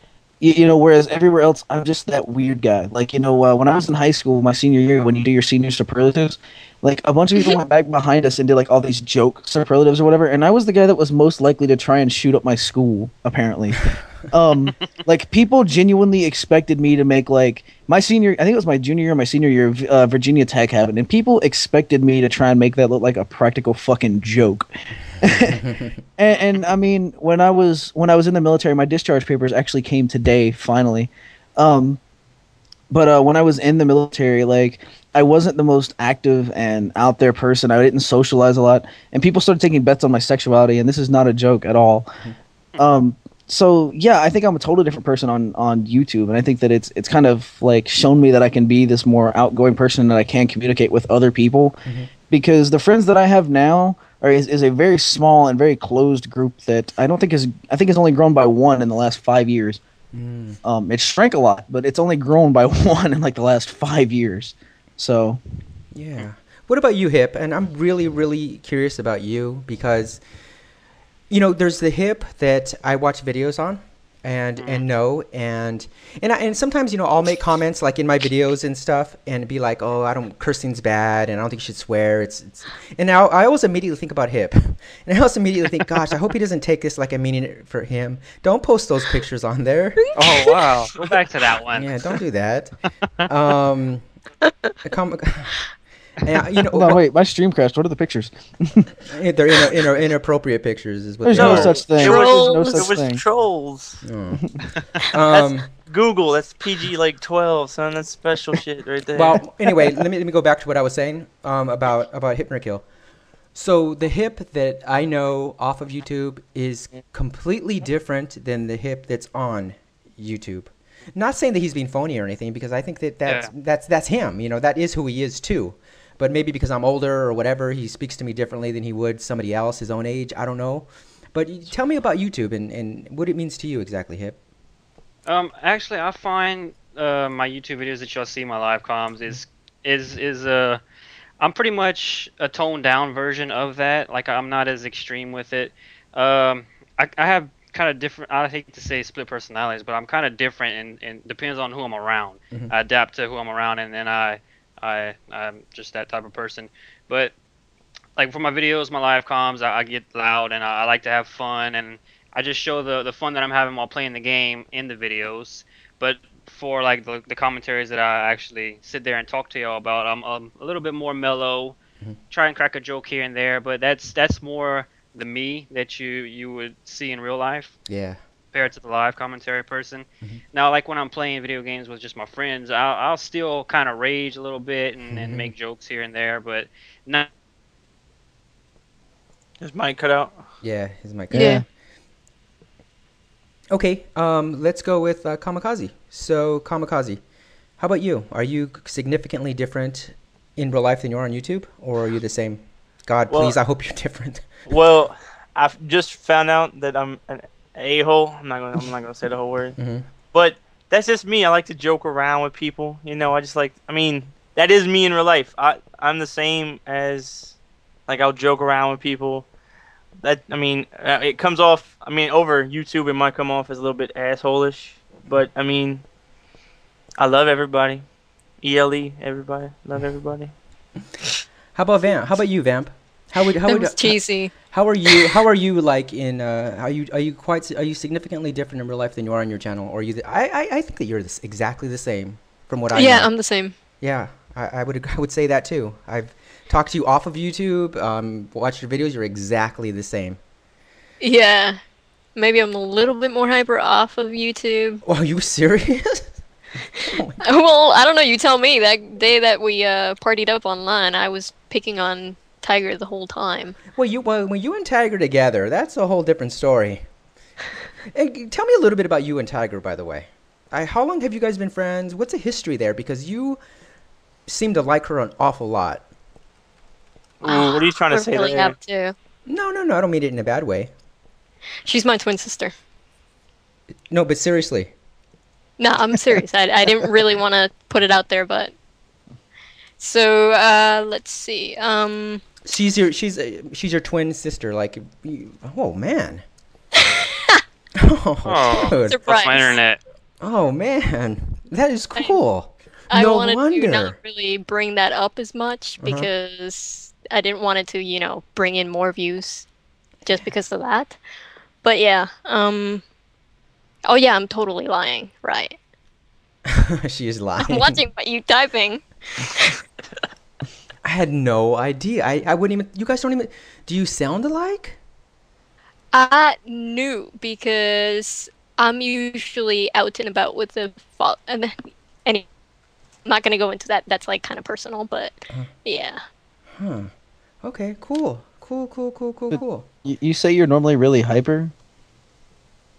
[SPEAKER 2] you know, whereas everywhere else, I'm just that weird guy. Like, you know, when I was in high school, my senior year, when you do your senior superlatives, like a bunch of people went back behind us and did like all these joke superlatives or whatever, and I was the guy that was most likely to try and shoot up my school, apparently. Like people genuinely expected me to make like my senior, I think it was my junior year, my senior year, Virginia Tech happened, and people expected me to try and make that look like a practical fucking joke. and I mean, when I was in the military, my discharge papers actually came today, finally. But when I was in the military, like I wasn't the most active and out there person. I didn't socialize a lot, and people started taking bets on my sexuality, and this is not a joke at all. So yeah, I think I'm a totally different person on YouTube, and I think that it's kind of like shown me that I can be this more outgoing person, and that I can communicate with other people, because the friends that I have now is a very small and very closed group that I think has only grown by one in the last 5 years. It shrank a lot, but it's only grown by one in like the last 5 years. So
[SPEAKER 4] yeah. What about you, Hip? And I'm really, really curious about you because, you know, there's the Hip that I watch videos on and know, and sometimes, you know, I'll make comments like in my videos and stuff and be like, oh, cursing's bad and I don't think you should swear. And now I always immediately think about Hip, and I also immediately think, gosh, I hope he doesn't take this like I'm meaning it for him. Don't post those pictures on there.
[SPEAKER 5] Oh wow, go back to that one.
[SPEAKER 4] Yeah, don't do that. You know,
[SPEAKER 2] hold on, wait, my stream crashed. What are the pictures?
[SPEAKER 4] They're inappropriate pictures, is what
[SPEAKER 2] There's
[SPEAKER 4] they
[SPEAKER 2] no
[SPEAKER 4] are.
[SPEAKER 2] such thing.
[SPEAKER 3] Trolls.
[SPEAKER 2] There's no such
[SPEAKER 3] It was
[SPEAKER 2] thing.
[SPEAKER 3] trolls.
[SPEAKER 4] Oh.
[SPEAKER 3] That's Google. That's PG like 12, son. That's special shit right there.
[SPEAKER 4] Well, anyway, let me go back to what I was saying about Hypnokill. So the Hip that I know off of YouTube is completely different than the Hip that's on YouTube. Not saying that he's being phony or anything, because I think that's him. You know, that is who he is too. But maybe because I'm older or whatever, he speaks to me differently than he would somebody else his own age. I don't know. But tell me about YouTube and what it means to you exactly, Hip.
[SPEAKER 5] Actually, I find my YouTube videos that y'all see, my live comms, is I'm pretty much a toned down version of that. Like, I'm not as extreme with it. I have kind of different, I hate to say split personalities, but I'm kind of different and depends on who I'm around. I adapt to who I'm around, and then I'm just that type of person. But like for my videos, my live comms, I get loud and I like to have fun, and I just show the fun that I'm having while playing the game in the videos. But for like the commentaries that I actually sit there and talk to y'all about, I'm a little bit more mellow, try and crack a joke here and there, but that's more the me that you would see in real life.
[SPEAKER 4] Yeah.
[SPEAKER 5] Compared to the live commentary person. Now, like when I'm playing video games with just my friends, I'll still kind of rage a little bit and make jokes here and there, but not.
[SPEAKER 3] His mic cut out.
[SPEAKER 4] Yeah, his mic.
[SPEAKER 1] Yeah.
[SPEAKER 4] Okay, let's go with Kamikaze. So, Kamikaze, how about you? Are you significantly different in real life than you are on YouTube, or are you the same? God,
[SPEAKER 3] Well,
[SPEAKER 4] please, I hope you're different.
[SPEAKER 3] Well, I've just found out that I'm an a-hole. I'm not gonna say the whole word. But that's just me. I like to joke around with people. You know, I just like. I mean, that is me in real life. I'm the same as, like, I'll joke around with people. That I mean, it comes off. I mean, over YouTube, it might come off as a little bit asshole-ish. But I mean, I love everybody. ELE, everybody. Love everybody.
[SPEAKER 4] How about Vamp? How about you, Vamp?
[SPEAKER 1] That was cheesy.
[SPEAKER 4] How are you? How are you like in? Are you significantly different in real life than you are on your channel? Or I think that you're exactly the same from what I know.
[SPEAKER 1] Yeah, I'm the same.
[SPEAKER 4] Yeah, I would say that too. I've talked to you off of YouTube, watched your videos. You're exactly the same.
[SPEAKER 1] Yeah, maybe I'm a little bit more hyper off of YouTube.
[SPEAKER 4] Oh, are you serious?
[SPEAKER 1] Well, I don't know. You tell me. That day that we partied up online, I was picking on Tiger the whole time.
[SPEAKER 4] Well, when you and Tiger together, that's a whole different story. Hey, tell me a little bit about you and Tiger, by the way. How long have you guys been friends? What's the history there? Because you seem to like her an awful lot.
[SPEAKER 3] Ooh, what are you trying to say
[SPEAKER 1] really
[SPEAKER 3] there?
[SPEAKER 1] have to.
[SPEAKER 4] No, I don't mean it in a bad way.
[SPEAKER 1] She's my twin sister.
[SPEAKER 4] No, but seriously.
[SPEAKER 1] No, I'm serious. I didn't really want to put it out there, but so let's see.
[SPEAKER 4] She's your twin sister. Like, oh man.
[SPEAKER 5] Oh,
[SPEAKER 4] dude.
[SPEAKER 1] Surprise.
[SPEAKER 5] that's my internet.
[SPEAKER 4] Oh man, that is cool.
[SPEAKER 1] I
[SPEAKER 4] No
[SPEAKER 1] wanted to
[SPEAKER 4] wonder.
[SPEAKER 1] not really bring that up as much because I didn't want it to, bring in more views just because of that. But yeah, oh yeah, I'm totally lying, right?
[SPEAKER 4] She is lying.
[SPEAKER 1] I'm watching what you typing.
[SPEAKER 4] I had no idea. I wouldn't even. You guys don't even. Do you sound alike?
[SPEAKER 1] I knew because I'm usually out and about with the and then, I'm not gonna go into that. That's like kind of personal, but yeah.
[SPEAKER 4] Huh. Okay. Cool. Cool.
[SPEAKER 2] You say you're normally really hyper?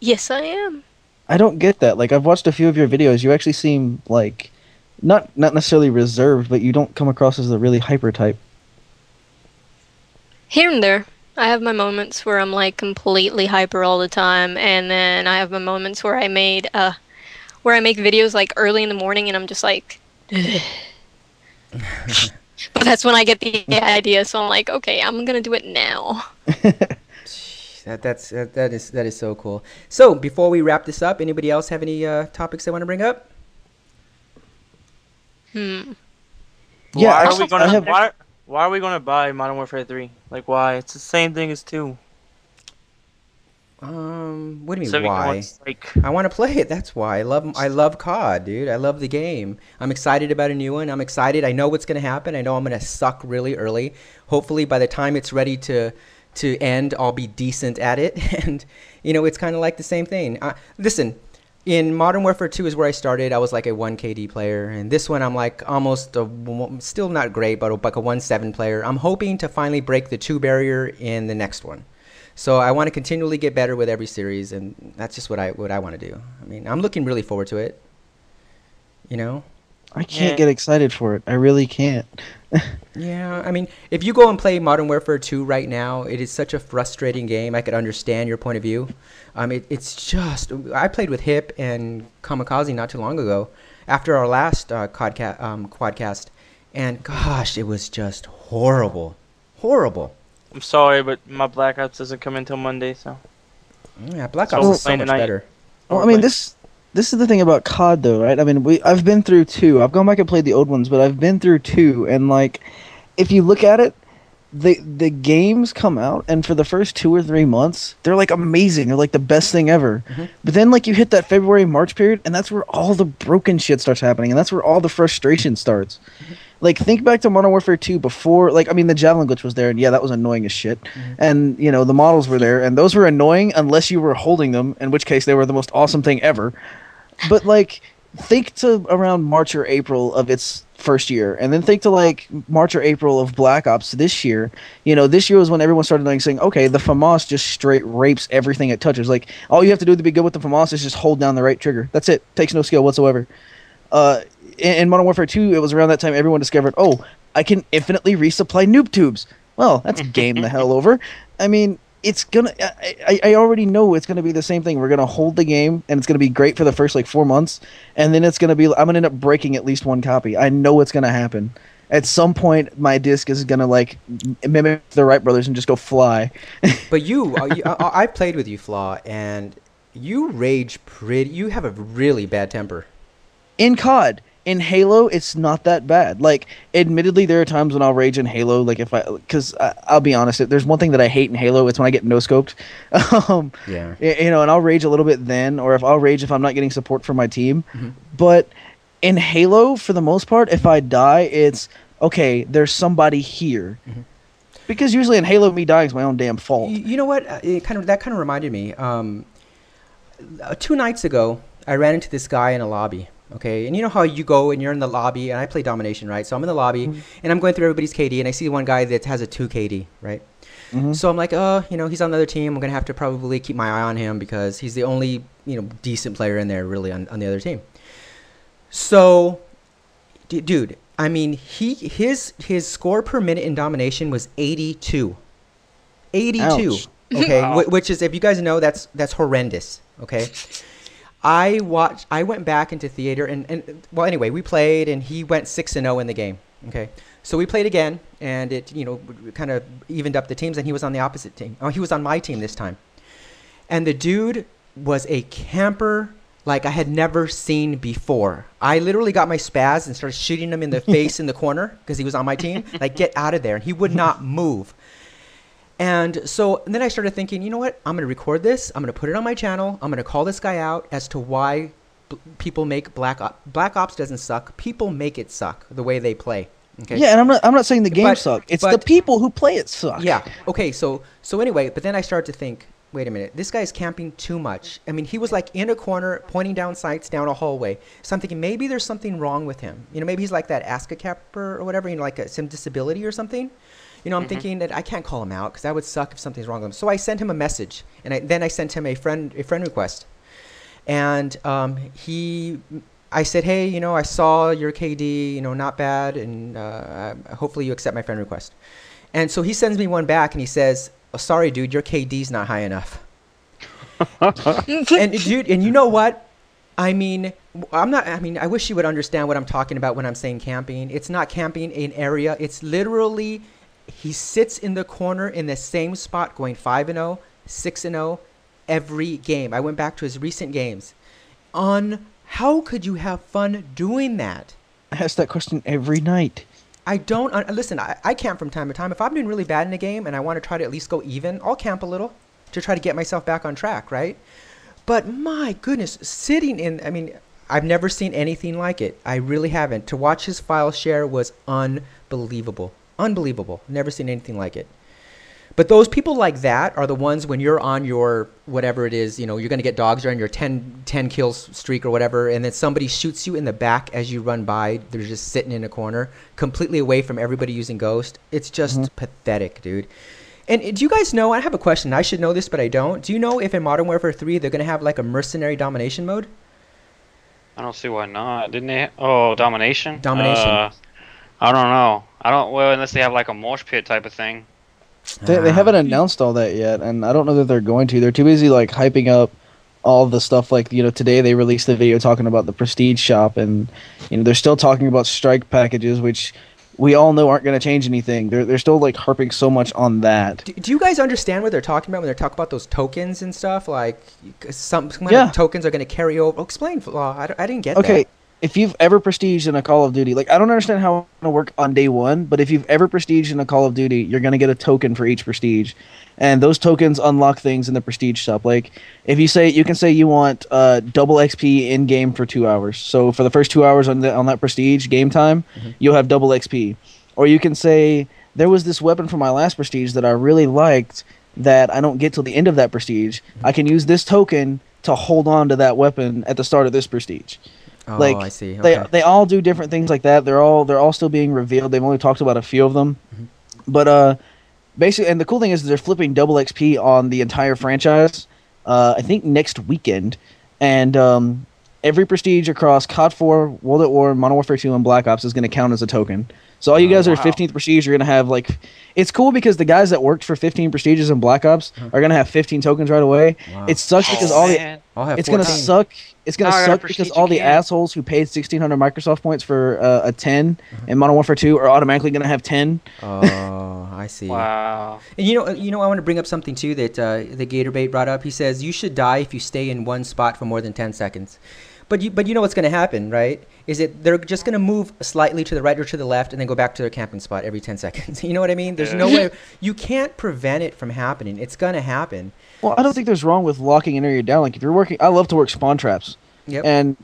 [SPEAKER 1] Yes, I am.
[SPEAKER 2] I don't get that. Like, I've watched a few of your videos. You actually seem like not necessarily reserved, but you don't come across as the really hyper type.
[SPEAKER 1] Here and there, I have my moments where I'm like completely hyper all the time, and then I have my moments where I make videos like early in the morning, and I'm just like. But that's when I get the idea, so I'm like, okay, I'm gonna do it now.
[SPEAKER 4] That is so cool. So before we wrap this up, anybody else have any topics they want to bring up?
[SPEAKER 2] Yeah,
[SPEAKER 3] Why
[SPEAKER 2] actually,
[SPEAKER 3] are we gonna buy Modern Warfare 3? Like, why? It's the same thing as 2.
[SPEAKER 4] What do you
[SPEAKER 3] So
[SPEAKER 4] mean
[SPEAKER 3] we can
[SPEAKER 4] why?
[SPEAKER 3] watch, like,
[SPEAKER 4] I want to play it. That's why I love COD, dude. I love the game. I'm excited about a new one. I'm excited. I know what's gonna happen. I know I'm gonna suck really early. Hopefully, by the time it's ready to end, I'll be decent at it. And it's kind of like the same thing. Listen, in Modern Warfare 2 is where I started. I was like a 1 KD player, and this one I'm like almost still not great, but like a 1.7 player. I'm hoping to finally break the 2 barrier in the next one. So I want to continually get better with every series, and that's just what I want to do. I mean, I'm looking really forward to it.
[SPEAKER 2] I can't get excited for it. I really can't.
[SPEAKER 4] Yeah, I mean, if you go and play Modern Warfare 2 right now, it is such a frustrating game. I could understand your point of view. It's just... I played with Hip and Kamikaze not too long ago, after our last Quadcast, and gosh, it was just horrible. Horrible.
[SPEAKER 3] I'm sorry, but my Black Ops doesn't come until Monday, so.
[SPEAKER 4] Yeah, Black
[SPEAKER 3] So
[SPEAKER 4] Ops
[SPEAKER 3] we'll
[SPEAKER 4] is so
[SPEAKER 3] play
[SPEAKER 4] much
[SPEAKER 3] tonight.
[SPEAKER 4] better.
[SPEAKER 2] Well, I mean, this is the thing about COD, though, right? I mean, I've been through 2. I've gone back and played the old ones, but I've been through 2, and like, if you look at it, the games come out, and for the first 2 or 3 months, they're like amazing. They're like the best thing ever.
[SPEAKER 4] Mm-hmm.
[SPEAKER 2] But then, like, you hit that February-March period, and that's where all the broken shit starts happening, and that's where all the frustration starts.
[SPEAKER 4] Mm-hmm.
[SPEAKER 2] Like, think back to Modern Warfare 2 before, like, I mean, the Javelin glitch was there, and yeah, that was annoying as shit.
[SPEAKER 4] Mm-hmm.
[SPEAKER 2] And, the models were there, and those were annoying unless you were holding them, in which case they were the most awesome thing ever. But, like, think to around March or April of its first year, and then think to, like, March or April of Black Ops this year. This year was when everyone started saying, okay, the FAMAS just straight rapes everything it touches. Like, all you have to do to be good with the FAMAS is just hold down the right trigger. That's it. Takes no skill whatsoever. In Modern Warfare 2, it was around that time everyone discovered, oh, I can infinitely resupply noob tubes. Well, that's game the hell over. I mean, it's gonna. I already know it's gonna be the same thing. We're gonna hold the game, and it's gonna be great for the first like 4 months, and then it's gonna be. I'm gonna end up breaking at least one copy. I know what's gonna happen. At some point, my disc is gonna like mimic the Wright brothers and just go fly.
[SPEAKER 4] But I played with you, Flaw, and you rage pretty. You have a really bad temper.
[SPEAKER 2] In COD. In Halo, it's not that bad. Like, admittedly, there are times when I'll rage in Halo. Like, because I'll be honest, there's one thing that I hate in Halo. It's when I get no scoped.
[SPEAKER 4] Yeah.
[SPEAKER 2] You know, and I'll rage a little bit then, or if I'll rage if I'm not getting support from my team.
[SPEAKER 4] Mm-hmm.
[SPEAKER 2] But in Halo, for the most part, if I die, it's okay. There's somebody here.
[SPEAKER 4] Mm-hmm.
[SPEAKER 2] Because usually in Halo, me dying is my own damn fault.
[SPEAKER 4] You know what? That kind of reminded me. 2 nights ago, I ran into this guy in a lobby. Okay, and you know how you go and you're in the lobby, and I play domination, right? So I'm in the lobby, and I'm going through everybody's KD, and I see one guy that has a 2 KD, right?
[SPEAKER 2] Mm-hmm.
[SPEAKER 4] So I'm like, you know, he's on the other team. I'm gonna have to probably keep my eye on him because he's the only, you know, decent player in there really on the other team. So, dude, I mean, his score per minute in domination was 82. 82.
[SPEAKER 2] Ouch.
[SPEAKER 4] Okay,
[SPEAKER 5] Wow.
[SPEAKER 4] which is, if you guys know, that's horrendous. Okay. I went back into theater and well, anyway, we played and he went 6-0 in the game. Okay. So we played again and it, you know, kind of evened up the teams, and he was on the opposite team. Oh, he was on my team this time. And the dude was a camper like I had never seen before. I literally got my spaz and started shooting him in the face in the corner because he was on my team. Like, get out of there. And he would not move. And then I started thinking, you know what? I'm going to record this. I'm going to put it on my channel. I'm going to call this guy out as to why people make Black Ops. Black Ops doesn't suck. People make it suck the way they play. Okay.
[SPEAKER 2] Yeah, and I'm not saying the game suck. It's the people who play it suck.
[SPEAKER 4] Yeah. Okay. So anyway, but then I started to think, wait a minute, this guy's camping too much. I mean, he was like in a corner pointing down sights down a hallway. So I'm thinking maybe there's something wrong with him. You know, maybe he's like that ASCA camper or whatever, you know, like some disability or something. You know, I'm thinking that I can't call him out because that would suck if something's wrong with him. So I sent him a message, and then I sent him a friend request. And I said, hey, you know, I saw your KD, you know, not bad, and hopefully you accept my friend request. And so he sends me one back, and he says, oh, sorry, dude, your KD's not high enough. And dude, and you know what? I mean, I wish you would understand what I'm talking about when I'm saying camping. It's not camping in area. It's literally, he sits in the corner in the same spot going 5-0, 6-0 every game. I went back to his recent games. How could you have fun doing that?
[SPEAKER 2] I ask that question every night.
[SPEAKER 4] I don't listen. I camp from time to time. If I'm doing really bad in a game and I want to try to at least go even, I'll camp a little to try to get myself back on track, right? But my goodness, sitting in, I mean, I've never seen anything like it. I really haven't. To watch his file share was unbelievable. Unbelievable. Never seen anything like it. But those people like that are the ones when you're on your, whatever it is, you know, you're going to get dogs, you're on your 10 kills streak or whatever, and then somebody shoots you in the back as you run by. They're just sitting in a corner, completely away from everybody using Ghost. It's just pathetic, dude. And do you guys know, I have a question. I should know this, but I don't. Do you know if in Modern Warfare 3 they're going to have like a mercenary domination mode?
[SPEAKER 5] I don't see why not. Didn't they? Oh, domination?
[SPEAKER 4] Domination.
[SPEAKER 5] I don't know. Well, unless they have like a mosh pit type of thing.
[SPEAKER 2] They haven't announced all that yet, and I don't know that they're going to. They're too busy like hyping up all the stuff. Like, you know, today they released the video talking about the Prestige shop, and you know they're still talking about strike packages, which we all know aren't going to change anything. They're still like harping so much on that.
[SPEAKER 4] Do you guys understand what they're talking about when they talk about those tokens and stuff? Like some kind of tokens are going to carry over. Oh, explain, Flaw. I didn't get that.
[SPEAKER 2] Okay. If you've ever prestiged in a Call of Duty, like, I don't understand how it's going to work on day one, but if you've ever prestiged in a Call of Duty, you're going to get a token for each prestige. And those tokens unlock things in the prestige shop. Like, if you can say you want double XP in-game for 2 hours. So for the first 2 hours on that prestige game time, you'll have double XP. Or you can say, there was this weapon from my last prestige that I really liked that I don't get till the end of that prestige. I can use this token to hold on to that weapon at the start of this prestige.
[SPEAKER 4] Oh,
[SPEAKER 2] like,
[SPEAKER 4] I see. Okay.
[SPEAKER 2] They all do different things like that. They're all still being revealed. They've only talked about a few of them. But basically, and the cool thing is they're flipping double XP on the entire franchise. I think next weekend, and every prestige across COD 4, World at War, Modern Warfare 2, and Black Ops is going to count as a token. So all you guys that are
[SPEAKER 5] wow.
[SPEAKER 2] 15th Prestige are going to have, like... It's cool because the guys that worked for 15 Prestiges in Black Ops are going to have 15 tokens right away.
[SPEAKER 4] Wow.
[SPEAKER 2] It sucks because
[SPEAKER 5] Oh, man.
[SPEAKER 4] I'll have
[SPEAKER 2] it's going to
[SPEAKER 4] 14.
[SPEAKER 2] suck. It's going
[SPEAKER 5] Now
[SPEAKER 2] to
[SPEAKER 5] I gotta
[SPEAKER 2] suck because
[SPEAKER 5] prestige
[SPEAKER 2] all the
[SPEAKER 5] again.
[SPEAKER 2] assholes who paid 1,600 Microsoft points for a 10 in Modern Warfare 2 are automatically going to have 10.
[SPEAKER 4] Oh, I see.
[SPEAKER 5] Wow.
[SPEAKER 4] And I want to bring up something too that the Gatorbait brought up. He says you should die if you stay in one spot for more than 10 seconds. But you know what's going to happen, right? Is that they're just going to move slightly to the right or to the left and then go back to their camping spot every 10 seconds. You know what I mean? There's no way. You can't prevent it from happening. It's going to happen.
[SPEAKER 2] Well, I don't think there's wrong with locking an area down. Like, if you're working... I love to work spawn traps.
[SPEAKER 4] Yep.
[SPEAKER 2] And,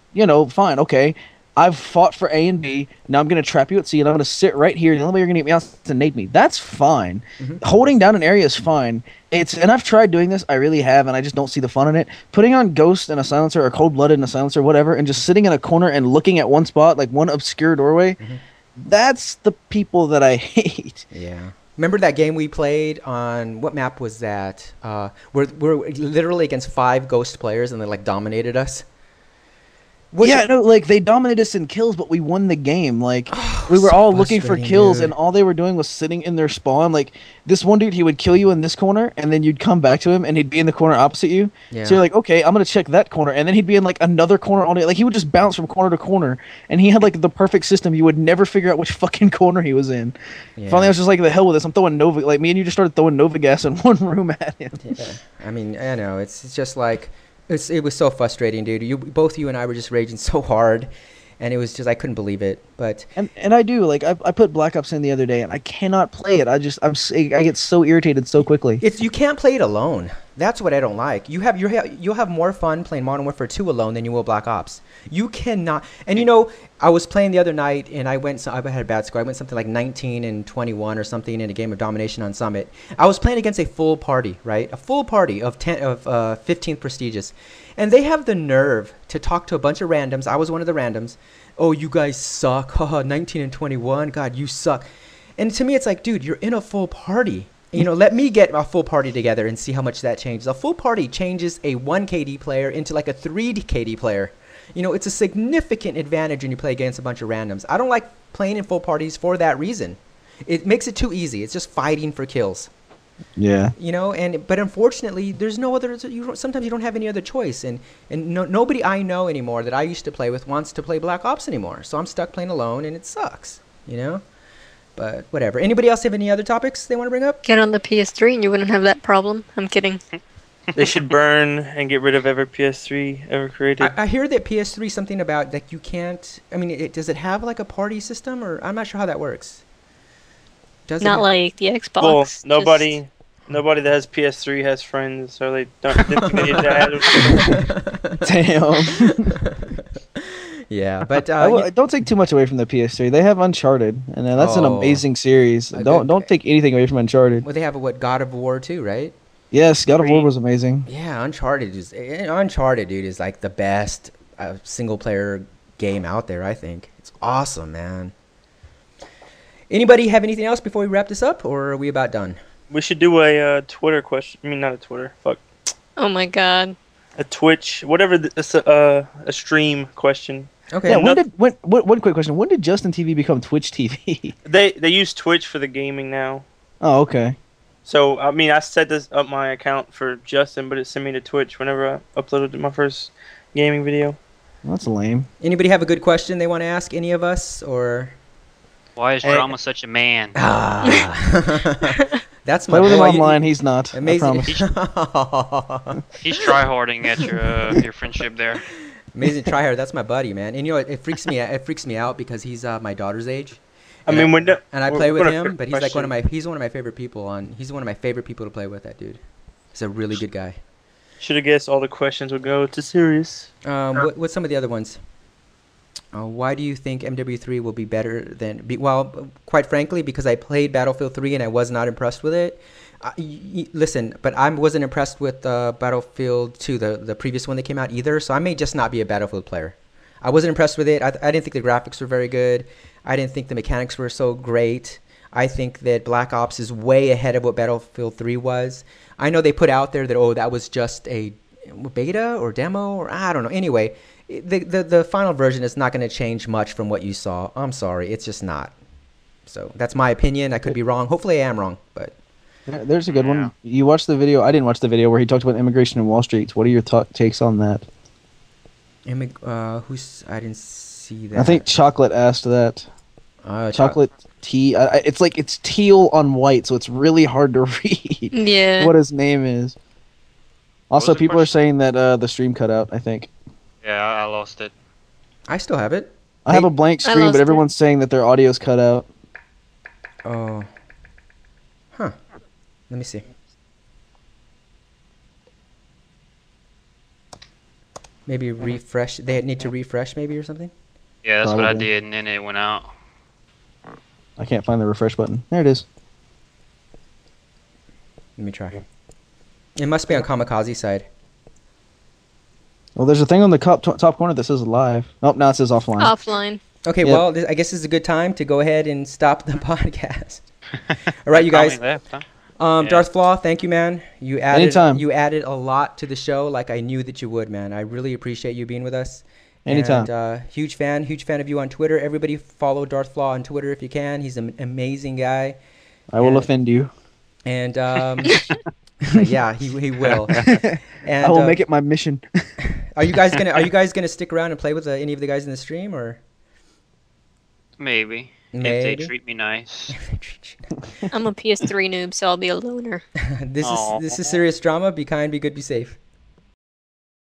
[SPEAKER 2] fine, okay. I've fought for A and B. Now I'm going to trap you at C, and I'm going to sit right here. The only way you're going to get me out is to nade me. That's fine. Holding down an area is fine. And I've tried doing this. I really have, and I just don't see the fun in it. Putting on Ghost in a silencer or Cold-Blooded in a silencer, whatever, and just sitting in a corner and looking at one spot, like one obscure doorway, that's the people that I hate.
[SPEAKER 4] Yeah. Remember that game we played on, what map was that? We're literally against 5 Ghost players, and they like dominated us.
[SPEAKER 2] They dominated us in kills, but we won the game. Like, we were
[SPEAKER 4] so
[SPEAKER 2] all looking for
[SPEAKER 4] frustrating,
[SPEAKER 2] kills,
[SPEAKER 4] dude.
[SPEAKER 2] and all they were doing was sitting in their spawn. Like, this one dude, he would kill you in this corner, and then you'd come back to him, and he'd be in the corner opposite you.
[SPEAKER 4] Yeah.
[SPEAKER 2] So you're like, okay, I'm going to check that corner, and then he'd be in, like, another corner all day. Like, he would just bounce from corner to corner, and he had, like, the perfect system. You would never figure out which fucking corner he was in.
[SPEAKER 4] Yeah.
[SPEAKER 2] Finally, I was just like, the hell with this. I'm throwing Nova... Like, me and you just started throwing Nova gas in one room at him.
[SPEAKER 4] Yeah. I mean, I know. It's just like... It was so frustrating, dude. Both you and I were just raging so hard, and it was just I couldn't believe it. But
[SPEAKER 2] and I do, like, I put Black Ops in the other day, and I cannot play it. I get so irritated so quickly.
[SPEAKER 4] you can't play it alone. That's what I don't like. You'll have more fun playing Modern Warfare 2 alone than you will Black Ops. You cannot. And I was playing the other night, and I had a bad score. I went something like 19-21 or something in a game of domination on Summit. I was playing against a full party, right? A full party of 15th prestigious, and they have the nerve to talk to a bunch of randoms. I was one of the randoms. Oh, you guys suck. Haha, 19-21. God, you suck. And to me, it's like, dude, you're in a full party. Let me get a full party together and see how much that changes. A full party changes a 1 KD player into like a 3 KD player. It's a significant advantage when you play against a bunch of randoms. I don't like playing in full parties for that reason. It makes it too easy. It's just fighting for kills.
[SPEAKER 2] Yeah.
[SPEAKER 4] But unfortunately, there's no other. Sometimes you don't have any other choice, and nobody I know anymore that I used to play with wants to play Black Ops anymore. So I'm stuck playing alone, and it sucks. But whatever. Anybody else have any other topics they want to bring up?
[SPEAKER 1] Get on the PS3 and you wouldn't have that problem. I'm kidding.
[SPEAKER 3] They should burn and get rid of every PS3 ever created.
[SPEAKER 4] I hear that PS3 something about like you can't. I mean, does it have like a party system, or I'm not sure how that works. Does
[SPEAKER 1] Not like the Xbox.
[SPEAKER 3] Well,
[SPEAKER 1] just-
[SPEAKER 3] nobody that has PS3 has friends, so they didn't need to add.
[SPEAKER 2] Damn.
[SPEAKER 4] Yeah, but
[SPEAKER 2] Don't take too much away from the PS3. They have Uncharted, and that's an
[SPEAKER 4] Oh.
[SPEAKER 2] amazing series. Don't take anything away from Uncharted.
[SPEAKER 4] well, they have God of War too, right?
[SPEAKER 2] Yes, God of War was amazing.
[SPEAKER 4] Yeah, Uncharted, dude, is like the best single player game out there. I think it's awesome, man. Anybody have anything else before we wrap this up, or are we about done?
[SPEAKER 3] We should do a Twitter question. I mean, not a Twitter. Fuck.
[SPEAKER 1] Oh my god.
[SPEAKER 3] A Twitch, whatever. A stream question.
[SPEAKER 4] Okay.
[SPEAKER 2] Yeah. One quick question. When did Justin TV become Twitch TV?
[SPEAKER 3] They use Twitch for the gaming now.
[SPEAKER 2] Oh, okay.
[SPEAKER 3] So I mean, I set this up my account for Justin, but it sent me to Twitch whenever I uploaded my first gaming video.
[SPEAKER 2] Well, that's lame.
[SPEAKER 4] Anybody have a good question they want to ask any of us, or?
[SPEAKER 5] Why is drama such a man?
[SPEAKER 4] That's my
[SPEAKER 2] Play with him
[SPEAKER 4] boy.
[SPEAKER 2] online. He's not.
[SPEAKER 4] Amazing.
[SPEAKER 2] I promise.
[SPEAKER 5] He's tryharding at your friendship there.
[SPEAKER 4] Amazing tryhard. That's my buddy, man. And it freaks me out. It freaks me out because he's my daughter's age.
[SPEAKER 3] I mean,
[SPEAKER 4] And I play with
[SPEAKER 3] what a
[SPEAKER 4] him,
[SPEAKER 3] quick
[SPEAKER 4] but he's like
[SPEAKER 3] question.
[SPEAKER 4] he's one of my favorite people he's one of my favorite people to play with. That dude. He's a really good guy.
[SPEAKER 3] Should have guessed all the questions would go to Sirius.
[SPEAKER 4] What's some of the other ones? Why do you think MW3 will be better than? Well, quite frankly, because I played Battlefield 3 and I was not impressed with it. Listen, but I wasn't impressed with Battlefield 2, the previous one that came out either. So I may just not be a Battlefield player. I wasn't impressed with it. I didn't think the graphics were very good. I didn't think the mechanics were so great. I think that Black Ops is way ahead of what Battlefield 3 was. I know they put out there that, that was just a beta or demo, or I don't know. Anyway, the final version is not going to change much from what you saw. I'm sorry, it's just not. So that's my opinion. I could be wrong. Hopefully, I am wrong. But
[SPEAKER 2] There's a good
[SPEAKER 5] Yeah.
[SPEAKER 2] one. You watched the video. I didn't watch the video where he talked about immigration in Wall Street. What are your takes on that?
[SPEAKER 4] who's? I didn't see that.
[SPEAKER 2] I think Chocolate asked that. Chocolate tea. It's like it's teal on white, so it's really hard to read
[SPEAKER 1] Yeah.
[SPEAKER 2] what his name is. Also,
[SPEAKER 5] was the
[SPEAKER 2] people are
[SPEAKER 5] question?
[SPEAKER 2] saying that the stream cut out. I think
[SPEAKER 5] Yeah, I lost it.
[SPEAKER 4] I still have it.
[SPEAKER 2] I have a blank
[SPEAKER 1] I
[SPEAKER 2] stream,
[SPEAKER 1] lost
[SPEAKER 2] but
[SPEAKER 1] it.
[SPEAKER 2] everyone's saying that their audio's cut out.
[SPEAKER 4] Oh. Huh. Let me see. Maybe refresh. They need to refresh, maybe, or something.
[SPEAKER 5] Yeah, that's what I
[SPEAKER 2] Probably.
[SPEAKER 5] did, and then it went out.
[SPEAKER 2] I can't find the refresh button. There it is.
[SPEAKER 4] Let me try. It must be on Kamikaze side.
[SPEAKER 2] Well, there's a thing on the top corner that says live. Oh, now it says offline.
[SPEAKER 1] Offline.
[SPEAKER 4] Okay,
[SPEAKER 2] Yep.
[SPEAKER 4] well, I guess this is a good time to go ahead and stop the podcast. All right, you guys.
[SPEAKER 5] Finally left, huh? Yeah.
[SPEAKER 4] DarthFlaw, thank you, man. You added
[SPEAKER 2] Anytime.
[SPEAKER 4] You added a lot to the show, like I knew that you would, man. I really appreciate you being with us.
[SPEAKER 2] Anytime.
[SPEAKER 4] And, huge fan of you on Twitter. Everybody follow DarthFlaw on Twitter if you can. He's an amazing guy.
[SPEAKER 2] I will
[SPEAKER 4] and-
[SPEAKER 2] offend you.
[SPEAKER 4] And yeah, he will. And
[SPEAKER 2] I will make it my mission.
[SPEAKER 4] Are you guys gonna stick around and play with any of the guys in the stream, or
[SPEAKER 5] Maybe. If
[SPEAKER 4] Maybe.
[SPEAKER 5] they treat me nice.
[SPEAKER 1] I'm a PS3 noob, so I'll be a loner.
[SPEAKER 4] this
[SPEAKER 5] Aw.
[SPEAKER 4] is serious drama. Be kind, be good, be safe.